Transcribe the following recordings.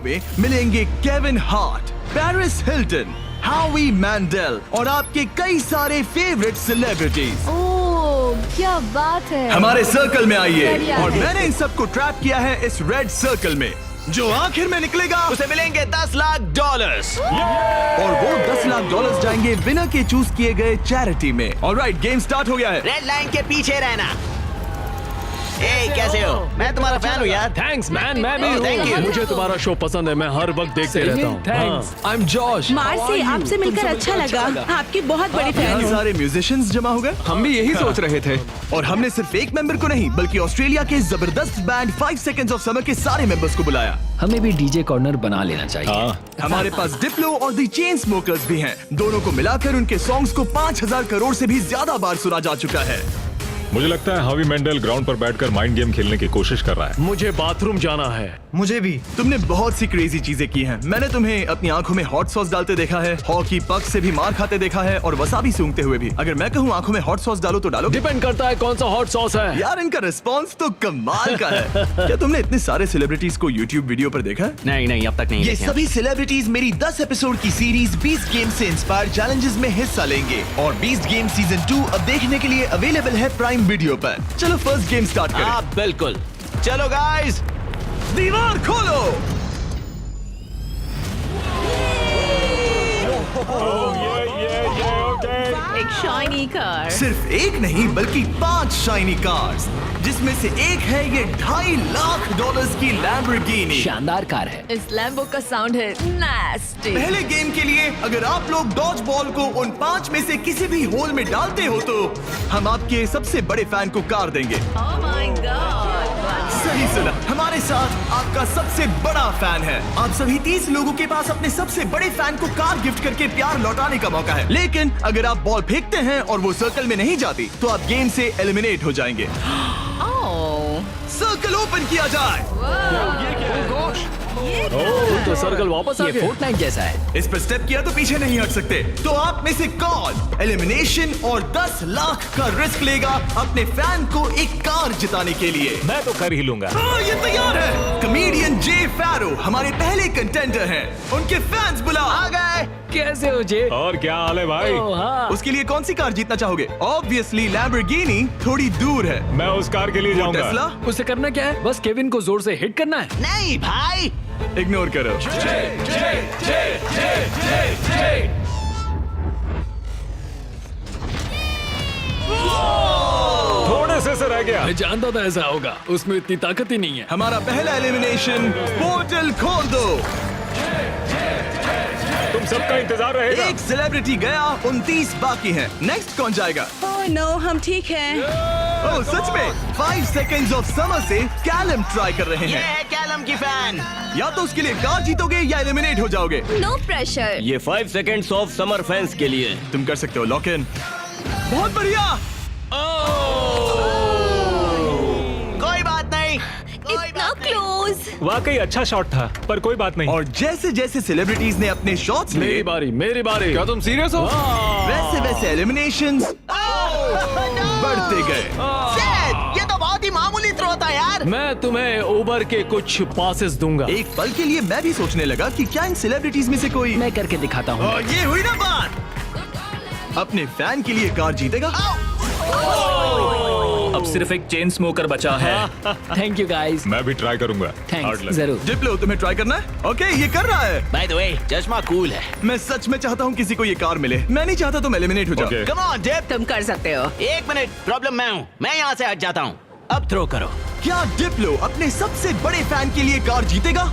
में मिलेंगे Kevin Hart, Paris Hilton, हावी मैंडेल और आपके कई सारे फेवरेट सेलिब्रिटीज। ओह क्या बात है। हमारे सर्कल में आइए और मैंने इन सबको ट्रैप किया है इस रेड सर्कल में। जो आखिर में निकलेगा उसे मिलेंगे $10 लाख और वो $10 लाख जाएंगे विनर के चूज किए गए चैरिटी में। ऑलराइट, गेम स्टार्ट हो गया है। रेड लाइन के पीछे रहना। कैसे हो? मैं तुम्हारा फैन हूँ यार। थैंक्स मैन, मैं भी thank you. हूँ। मुझे तुम्हारा शो पसंद है, मैं हर वक्त देखते रहता हूँ। Thanks, I am Josh. मार्सी, आपसे मिलकर अच्छा लगा। आपकी बहुत बड़ी फैन यहाँ हूँ। सारे म्यूजिशियंस जमा हो गए। हम भी यही सोच रहे थे। और हमने सिर्फ एक मेंबर को नहीं बल्कि ऑस्ट्रेलिया के जबरदस्त बैंड 5 सेकंड्स ऑफ समर के सारे मेंबर्स को बुलाया। हमें भी डीजे कॉर्नर बना लेना चाहिए। हमारे पास डिप्लो और दी चेन स्मोकर्स भी हैं। दोनों को मिलाकर उनके सॉन्ग्स को 5000 करोड़ से भी ज्यादा बार सुना जा चुका है। मुझे लगता है हावी मेंडेल ग्राउंड पर बैठकर माइंड गेम खेलने की कोशिश कर रहा है। मुझे बाथरूम जाना है। मुझे भी। तुमने बहुत सी क्रेजी चीजें की हैं। मैंने तुम्हें अपनी आंखों में हॉट सॉस डालते देखा है, हॉकी पक से भी मार खाते देखा है और वसाबी सूंघते हुए भी। अगर मैं कहूँ आंखों में हॉट सॉस डालो तो डालो? डिपेंड करता है कौन सा हॉट सॉस है। यार इनका रिस्पांस तो कमाल का है। क्या तुमने इतने सारे सेलिब्रिटीज को यूट्यूब वीडियो पर देखा है? नहीं अब तक नहीं ये देखे। सभी सेलिब्रिटीज मेरी 10 एपिसोड की सीरीज बीस्ट गेम से इंस्पायर चैलेंजेस में हिस्सा लेंगे और बीस्ट गेम सीजन 2 अब देखने के लिए अवेलेबल है प्राइम वीडियो पर। चलो फर्स्ट गेम स्टार्ट करें। हाँ बिल्कुल, चलो गाइस। दीवार खोलो। एक शाइनी कार। सिर्फ एक नहीं बल्कि 5 शाइनी कार्स, जिसमें से एक है ये $2.5 लाख की लैम्बोर्गिनी। शानदार कार है। इस लैम्बो का साउंड है नास्टी। पहले गेम के लिए अगर आप लोग डॉज बॉल को उन 5 में से किसी भी होल में डालते हो तो हम आपके सबसे बड़े फैन को कार देंगे। Oh my God. सही सुना, हमारे साथ आपका सबसे बड़ा फैन है। आप सभी 30 लोगों के पास अपने सबसे बड़े फैन को कार गिफ्ट करके प्यार लौटाने का मौका है। लेकिन अगर आप बॉल फेंकते हैं और वो सर्कल में नहीं जाती तो आप गेम से एलिमिनेट हो जाएंगे। सर्कल ओपन किया जाए। तो सर्कल वापस आ ये गया। फोर्टनाइट जैसा है। इस पर स्टेप किया तो पीछे नहीं हट सकते। तो आप में से कौन एलिमिनेशन और 10 लाख का रिस्क लेगा अपने फैन को एक कार जिताने के लिए? मैं तो कर ही लूंगा। ये तैयार है। कमेडियन जे फैरो हमारे पहले कंटेंडर हैं। उनके फैंस बुला आ गए। कैसे हो जे? और क्या हाल है भाई? ओह, हाँ। उसके लिए कौन सी कार जीतना चाहोगे? ऑब्वियसली लैम्बोर्गिनी थोड़ी दूर है। मैं उस कार के लिए जाऊंगा। टेस्ला उसे करना क्या है? बस केविन को जोर से हिट करना है। नहीं भाई, इग्नोर करो। थोड़े से रह गया। मैं जानता था ऐसा होगा, उसमें इतनी ताकत ही नहीं है। हमारा पहला एलिमिनेशन, पोर्टल खोल दो। तुम सबका इंतजार रहेगा। एक सेलिब्रिटी गया, 29 बाकी हैं। नेक्स्ट कौन जाएगा? ओह नो, हम ठीक हैं। ओह सच में 5 सेकंड्स ऑफ समर से कैलम ट्राई कर रहे ये हैं। है कैलम की फैन। या तो उसके लिए कार जीतोगे या एलिमिनेट हो जाओगे। No pressure. ये 5 सेकंड्स ऑफ समर फैंस के लिए। तुम कर सकते हो लॉक इन। बहुत बढ़िया। कोई बात नहीं, कोई इतना बात नहीं। क्लोज। वाकई अच्छा शॉट था, पर कोई बात नहीं। और जैसे जैसे सेलिब्रिटीज ने अपने शॉट्स मेरी लिए, बारी, मेरी बारी। क्या तुम सीरियस हो? वैसे वैसे एलिमिनेशंस बढ़ते गए। Shit, ये तो बहुत ही मामूली थ्रो था यार। मैं तुम्हें उबर के कुछ पासेस दूंगा। एक पल के लिए मैं भी सोचने लगा कि क्या इन सेलिब्रिटीज में से कोई मैं करके दिखाता हूँ। और ये हुई ना बात। अपने फैन के लिए कार जीतेगा। अब सिर्फ एक चेन स्मोकर बचा है। Thank you guys. मैं भी ट्राई करूंगा। Thanks, Hard luck। जरूर। डिप्लो तुम्हें ट्राई करना है? ओके, ये कर रहा है। बाय द वे, चश्मा कूल है। मैं सच में चाहता हूँ किसी को ये कार मिले। मैं नहीं चाहता तुम एलिमिनेट हो जाओ। Okay। कम ऑन डिप, तुम कर सकते हो। एक मिनट, प्रॉब्लम मैं हूँ। मैं यहाँ से हट जाता हूँ। अब थ्रो करो। क्या डिप्लो अपने सबसे बड़े फैन के लिए कार जीतेगा?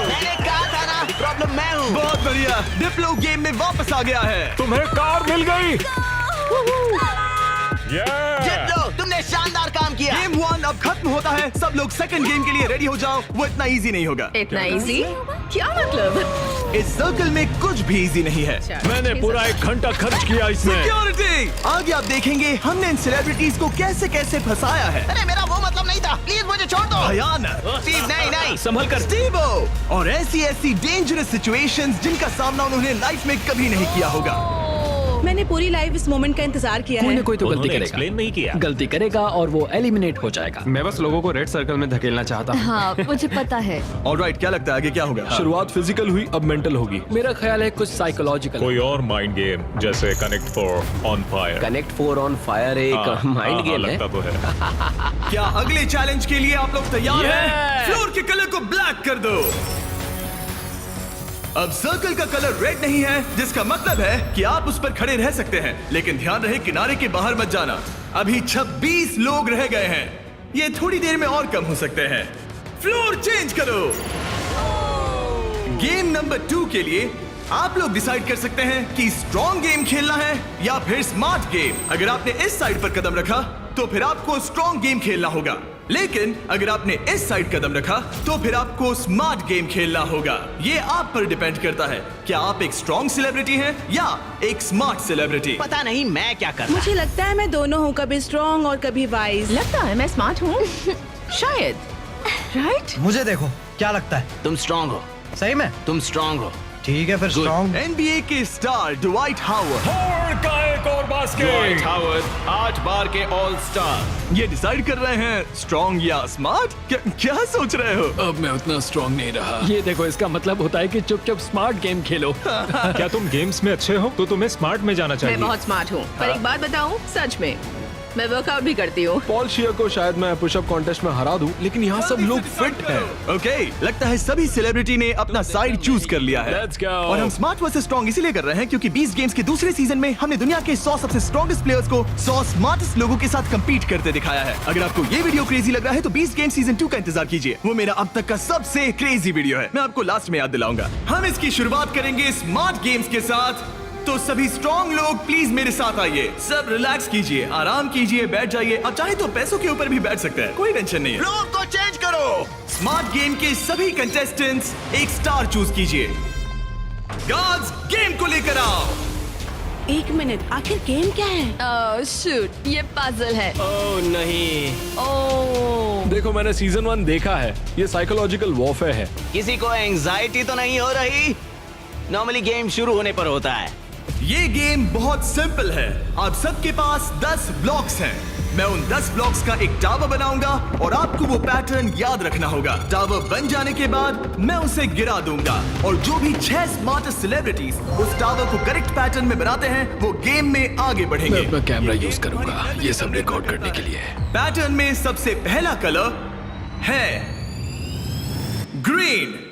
मैंने कहा था ना, प्रॉब्लम मैं हूँ। बहुत बढ़िया, डिप्लो गेम में वापस आ गया है। तुम्हें कार मिल गई। जित लो, तुमने शानदार काम किया। गेम 1 अब खत्म होता है। सब लोग सेकंड गेम के लिए रेडी हो जाओ। वो इतना इजी नहीं होगा। इतना इजी? क्या मतलब? इस सर्कल में कुछ भी इजी नहीं है। मैंने पूरा 1 घंटा खर्च किया इसमें। सिक्योरिटी, आगे आप देखेंगे हमने इन सेलिब्रिटीज को कैसे कैसे फंसाया है। अरे मेरा वो मतलब नहीं था, प्लीज मुझे छोड़ दो। भयानक। स्टीव, नहीं। संभल कर। स्टीवो, और ऐसी ऐसी डेंजरस सिचुएशंस जिनका सामना उन्होंने लाइफ में कभी नहीं किया होगा। मैंने पूरी लाइफ इस मोमेंट का इंतजार किया कोई है। ना कोई तो गलती उन्होंने करेगा। एक्सप्लेन नहीं किया। गलती करेगा और वो एलिमिनेट हो जाएगा। मैं बस लोगों को रेड सर्कल में धकेलना चाहता हूँ। हाँ मुझे पता है। ऑलराइट, क्या लगता है आगे क्या होगा? शुरुआत फिजिकल हुई, अब मेंटल होगी। मेरा ख्याल है कुछ साइकोलॉजिकल। कोई और माइंड गेम जैसे connect for on fire. Connect 4 on fire एक माइंड गेम है। लगता तो है। क्या अगले चैलेंज के लिए आप लोग तैयार हैं? फ्लोर के कलर को ब्लैक कर दो। अब सर्कल का कलर रेड नहीं है, जिसका मतलब है कि आप उस पर खड़े रह सकते हैं, लेकिन ध्यान रहे किनारे के बाहर मत जाना। अभी 26 लोग रह गए हैं, ये थोड़ी देर में और कम हो सकते हैं। फ्लोर चेंज करो। गेम नंबर 2 के लिए आप लोग डिसाइड कर सकते हैं कि स्ट्रॉन्ग गेम खेलना है या फिर स्मार्ट गेम। अगर आपने इस साइड पर कदम रखा तो फिर आपको स्ट्रॉन्ग गेम खेलना होगा, लेकिन अगर आपने इस साइड कदम रखा तो फिर आपको स्मार्ट गेम खेलना होगा। ये आप पर डिपेंड करता है, क्या आप एक स्ट्रॉन्ग सेलिब्रिटी हैं या एक स्मार्ट सेलिब्रिटी। पता नहीं मैं क्या कर रहा। मुझे लगता है मैं दोनों हूँ, कभी स्ट्रॉन्ग और कभी वाइज। लगता है मैं स्मार्ट हूँ। शायद। राइट। मुझे देखो, क्या लगता है? तुम स्ट्रांग हो। सही में? तुम स्ट्रांग हो। ठीक है फिर स्ट्रॉन्ग। NBA के स्टार ड्वाइट हावर्ड का एक और बास्केट। हावर्ड 8 बार के ऑल स्टार। ये डिसाइड कर रहे हैं स्ट्रॉन्ग या स्मार्ट। क्या सोच रहे हो? अब मैं उतना स्ट्रांग नहीं रहा। ये देखो, इसका मतलब होता है कि चुपचाप स्मार्ट गेम खेलो। क्या तुम गेम्स में अच्छे हो तो तुम्हें स्मार्ट में जाना मैं चाहिए। बहुत स्मार्ट हूँ, पर एक बात बताऊँ, सच में मैं वर्कआउट भी करती हूँ। पॉल शियर को शायद मैं पुशअप कॉन्टेस्ट में हरा दूं, लेकिन यहाँ सब लोग फिट हैं। ओके, लगता है सभी सेलिब्रिटी ने अपना साइड चूज कर लिया है। Let's go. और हम स्मार्ट वर्सेस स्ट्रॉन्ग इसीलिए कर रहे हैं क्योंकि 20 गेम्स के दूसरे सीजन में हमने दुनिया के 100 सबसे स्ट्रॉन्गेस्ट प्लेयर्स को 100 स्मार्टेस्ट लोगों के साथ कंपीट करते दिखाया है। अगर आपको ये वीडियो क्रेजी लग रहा है तो 20 गेम सीजन 2 का इंतजार कीजिए। वो मेरा अब तक का सबसे क्रेजी वीडियो है, मैं आपको लास्ट में याद दिलाऊंगा। हम इसकी शुरुआत करेंगे स्मार्ट गेम्स के साथ। तो सभी स्ट्रॉन्ग लोग प्लीज मेरे साथ आइए। सब रिलैक्स कीजिए, आराम कीजिए, बैठ जाइए। अब चाहे तो पैसों के ऊपर भी बैठ सकते हैं, कोई टेंशन नहीं है। फ्लोर को चेंज करो। स्मार्ट गेम के सभी कंटेस्टेंट्स एक स्टार चूज कीजिए। गार्ड्स, गेम को लेकर आओ। एक मिनट, आखिर गेम क्या है? शूट, ये पजल है। ओह नहीं। ओह देखो, मैंने सीजन 1 देखा है, ये साइकोलॉजिकल वॉरफेयर है। किसी को एंजाइटी तो नहीं हो रही? नॉर्मली गेम शुरू होने पर होता है। ये गेम बहुत सिंपल है। आप सबके पास 10 ब्लॉक्स हैं। मैं उन 10 ब्लॉक्स का एक टावर बनाऊंगा और आपको वो पैटर्न याद रखना होगा। टावर बन जाने के बाद मैं उसे गिरा दूंगा और जो भी 6 स्मार्टेस्ट सेलिब्रिटीज उस टावर को करेक्ट पैटर्न में बनाते हैं वो गेम में आगे मैं बढ़ेंगे। अपना कैमरा यूज करूंगा ये सब रिकॉर्ड करने के लिए। पैटर्न में सबसे पहला कलर है ग्रीन।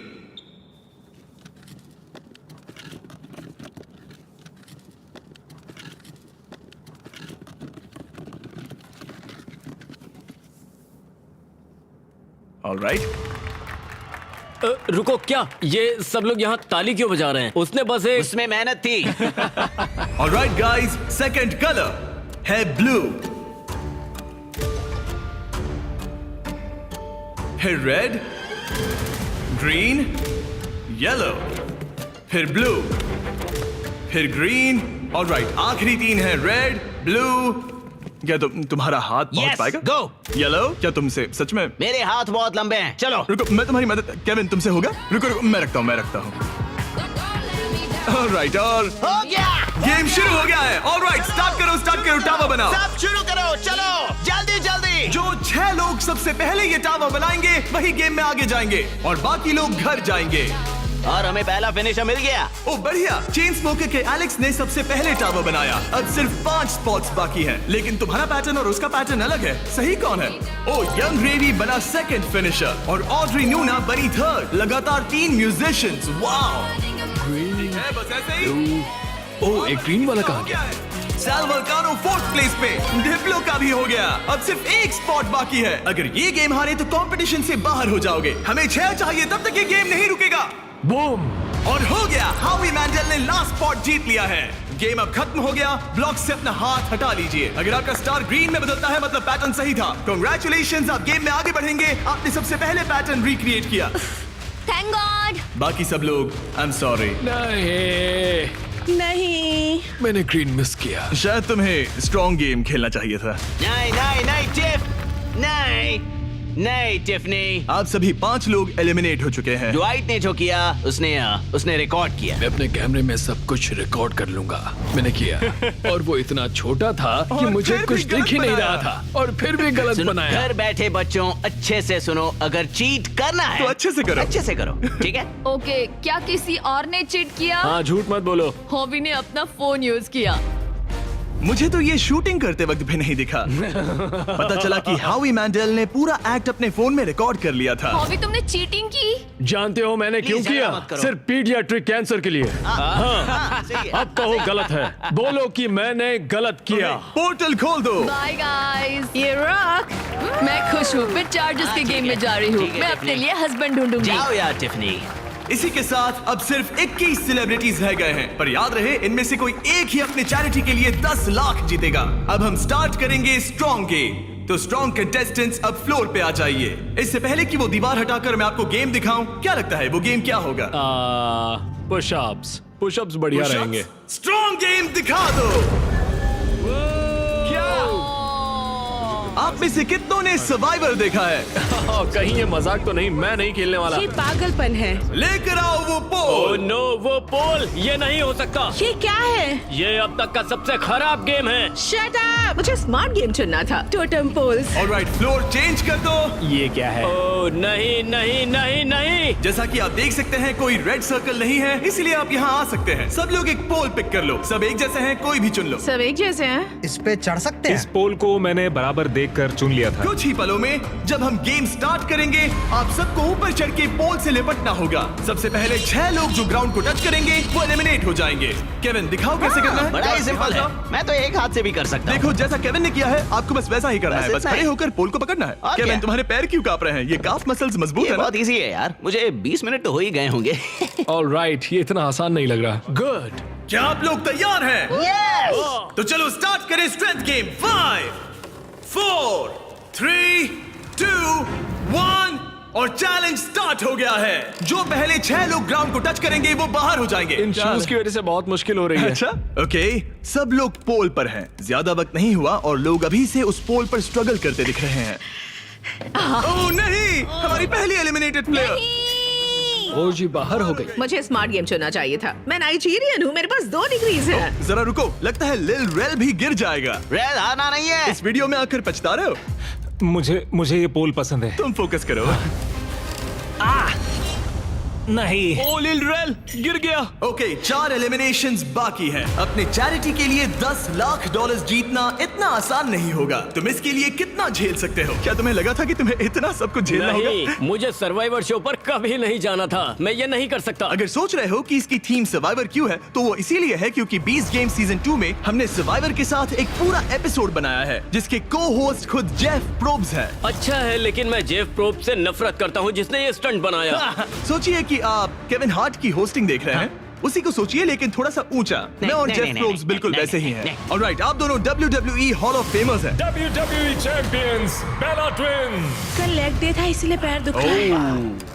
ऑलराइट, रुको, क्या ये सब लोग यहाँ ताली क्यों बजा रहे हैं? उसने बस एक उसमें मेहनत थी। ऑलराइट गाइस, सेकंड कलर है ब्लू। फिर रेड, ग्रीन, येलो, फिर ब्लू, फिर ग्रीन। ऑलराइट, आखिरी 3 है रेड, ब्लू। क्या तुम्हारा हाथ पहुंच Yes, पाएगा? go. येलो, क्या तुमसे सच में? मेरे हाथ बहुत लंबे हैं। चलो। रुको, मैं तुम्हारी मदद। केविन, तुमसे होगा? रुको रुको, मैं रखता हूँ। ऑलराइट, और हो गया। गेम शुरू हो गया है। ऑलराइट, स्टार्ट करो, टावर बनाओ। सब शुरू करो, चलो जल्दी जल्दी। जो 6 लोग सबसे पहले ये टावर बनाएंगे वही गेम में आगे जाएंगे और बाकी लोग घर जाएंगे। और हमें पहला फिनिशर मिल गया। ओ बढ़िया, चेन स्मोकर के एलेक्स ने सबसे पहले टावर बनाया। अब सिर्फ 5 स्पॉट्स बाकी हैं, लेकिन तुम्हारा पैटर्न और उसका पैटर्न अलग है। सही कौन है? ओ यंग रेवी बना सेकंड फिनिशर और ऑड्री न्यूना बनी थर्ड। लगातार 3 म्यूजिशियंस। वाओ, है बस ऐसे ही। ओह, एक ग्रीन वाला कहाँ गया? सैल वल्कानो 4th प्लेस पे। डिप्लो का भी हो गया। अब सिर्फ 1 स्पॉट बाकी है। अगर ये गेम हारे तो कंपटीशन से बाहर हो जाओगे। हमें 6 चाहिए, तब तक ये गेम नहीं रुकेगा। बूम! और हो गया, हावी मैंडल ने लास्ट स्पॉट जीत लिया है। गेम अब खत्म हो गया। ब्लॉक से अपना हाथ हटा लीजिए। अगर आपका स्टार ग्रीन में बदलता है मतलब पैटर्न सही था। कांग्रेचुलेशंस, आप गेम में आगे बढ़ेंगे। आपने सबसे पहले पैटर्न रिक्रिएट किया। Thank God. बाकी सब लोग आई एम सॉरी। नहीं, मैंने ग्रीन मिस किया। शायद तुम्हें स्ट्रॉन्ग गेम खेलना चाहिए था। नहीं नहीं नहीं चिप, नहीं। नहीं टिफनी, आप सभी 5 लोग एलिमिनेट हो चुके हैं। ड्वाइट ने जो किया उसने रिकॉर्ड किया। मैं अपने कैमरे में सब कुछ रिकॉर्ड कर लूंगा। मैंने किया और वो इतना छोटा था कि और मुझे फिर कुछ भी दिख गलत ही नहीं बनाया। रहा था और फिर भी गलत सुनो, बनाया। घर बैठे बच्चों अच्छे से सुनो, अगर चीट करना है तो अच्छे से करो। अच्छे से करो, ठीक है? ओके, क्या किसी और ने चीट किया? हाँ, झूठ मत बोलो। हॉबी ने अपना फोन यूज किया। मुझे तो ये शूटिंग करते वक्त भी नहीं दिखा। पता चला कि हावी मैंडल ने पूरा एक्ट अपने फोन में रिकॉर्ड कर लिया था। हॉबी, तुमने चीटिंग की? जानते हो मैंने क्यों Please, किया? झगड़ा मत करो। सिर्फ पीडियाट्रिक कैंसर के लिए। हाँ, सही है। अब कहो गलत है। बोलो कि मैंने गलत किया। पोर्टल खोल दो। Bye guys. ये रॉक। मैं खुश हूँ। मैं चार्जर्स के गेम में जा रही हूँ। ठीक है, मैं अपने लिए हस्बैंड ढूंढूंगी। जाओ यार टिफनी। इसी के साथ अब सिर्फ 21 सेलिब्रिटीज रह गए हैं, पर याद रहे इनमें से कोई एक ही अपने चैरिटी के लिए 10 लाख जीतेगा। अब हम स्टार्ट करेंगे स्ट्रॉन्ग गेम। तो स्ट्रॉन्ग कंटेस्टेंट्स अब फ्लोर पे आ जाइए। इससे पहले कि वो दीवार हटाकर मैं आपको गेम दिखाऊं, क्या लगता है वो गेम क्या होगा? पुशअप्स। पुशअप्स बढ़िया रहेंगे। स्ट्रॉन्ग गेम दिखा दो। क्या आप में से कितनों ने सर्वाइवर देखा है? कहीं ये मजाक तो नहीं? मैं नहीं खेलने वाला। ये पागलपन है। लेकर आओ वो ओह पोल। नो, वो पोल, ये नहीं हो सकता। ये क्या है? ये अब तक का सबसे खराब गेम है। Shut up. मुझे स्मार्ट गेम चुनना था। Totem poles. Alright, floor change कर दो। ये क्या है? ओह नहीं नहीं नहीं नहीं। जैसा कि आप देख सकते हैं कोई रेड सर्कल नहीं है, इसलिए आप यहाँ आ सकते हैं। सब लोग एक पोल पिक कर लो। सब एक जैसे हैं, कोई भी चुन लो। सब एक जैसे हैं। इस पे चढ़ सकते इस हैं? पोल को मैंने बराबर देखकर चुन लिया था। कुछ ही पलों में जब हम गेम स्टार्ट करेंगे, आप सबको ऊपर चढ़ के पोल से लिपटना होगा। सबसे पहले 6 लोग जो ग्राउंड को टच करेंगे वो एलिमिनेट हो जाएंगे। केविन, दिखाओ कैसे करना है। बड़ा ही सिंपल है। मैं तो एक हाथ से भी कर सकता हूँ। देखो, जैसा केविन ने किया है आपको बस वैसा ही करना बस है। बस इतना खड़े ही। होकर पोल को पकड़ना है। और केविन, क्या? तुम्हारे पैर क्यों कांप रहे हैं? ये काफ मसल्स मजबूत ये है ना? बहुत इजी है यार, मुझे 20 मिनट तो हो ही गए होंगे। ऑलराइट, ये इतना आसान नहीं लग रहा। गुड। क्या आप लोग तैयार हैं? तो चलो स्टार्ट करें स्ट्रेंथ गेम। 5 4 3 2 1 और चैलेंज स्टार्ट हो गया है। जो पहले 6 लोग ग्राउंड को टच करेंगे वो बाहर हो जाएंगे। इन शूज की वजह से बहुत मुश्किल हो रही है। अच्छा, ओके, सब लोग पोल पर हैं। ज्यादा वक्त नहीं हुआ और लोग अभी से उस पोल पर स्ट्रगल करते दिख रहे हैं। ओह नहीं, हमारी पहली एलिमिनेटेड प्लेयर। ओ जी, बाहर हो गई। मुझे स्मार्ट गेम चुनना चाहिए था। मैं नाइजीरियन हूँ, मेरे पास 2 डिग्रीज है। जरा रुको, लगता है लिल रेल भी गिर जाएगा। रेड हारना नहीं है। इस वीडियो में आकर पछता रहे हो? मुझे ये पोल पसंद है। तुम फोकस करो। नहीं। ओ लिल रेल गिर गया। ओके, 4 एलिमिनेशंस बाकी हैं। अपने चैरिटी के लिए 10 लाख डॉलर्स जीतना इतना आसान नहीं होगा। तुम इसके लिए कितना झेल सकते हो? क्या तुम्हें लगा था कि तुम्हें इतना सब कुछ झेलना होगा? नहीं, मुझे सर्वाइवर शो पर कभी नहीं जाना था। मैं ये नहीं कर सकता। अगर सोच रहे हो कि इसकी थीम सर्वाइवर क्यों है, तो वो इसीलिए है क्योंकि बीस्ट गेम सीजन 2 में हमने सर्वाइवर के साथ एक पूरा एपिसोड बनाया है जिसके को होस्ट खुद जेफ प्रोब्स है। अच्छा है, लेकिन मैं जेफ प्रोब से नफरत करता हूँ जिसने ये स्टंट बनाया। सोचिए कि आप केविन हार्ट की होस्टिंग देख रहे हैं, उसी को सोचिए लेकिन थोड़ा सा ऊंचा। मैं और नहीं, जेफ नहीं, प्रोब्स नहीं, बिल्कुल नहीं, वैसे ही नहीं, हैं। ऑलराइट, आप दोनों WWE हॉल ऑफ फेमर्स हैं। WWE चैंपियंस बेला ट्विन्स। कल लेग डे था इसलिए पैर दुख रहा है।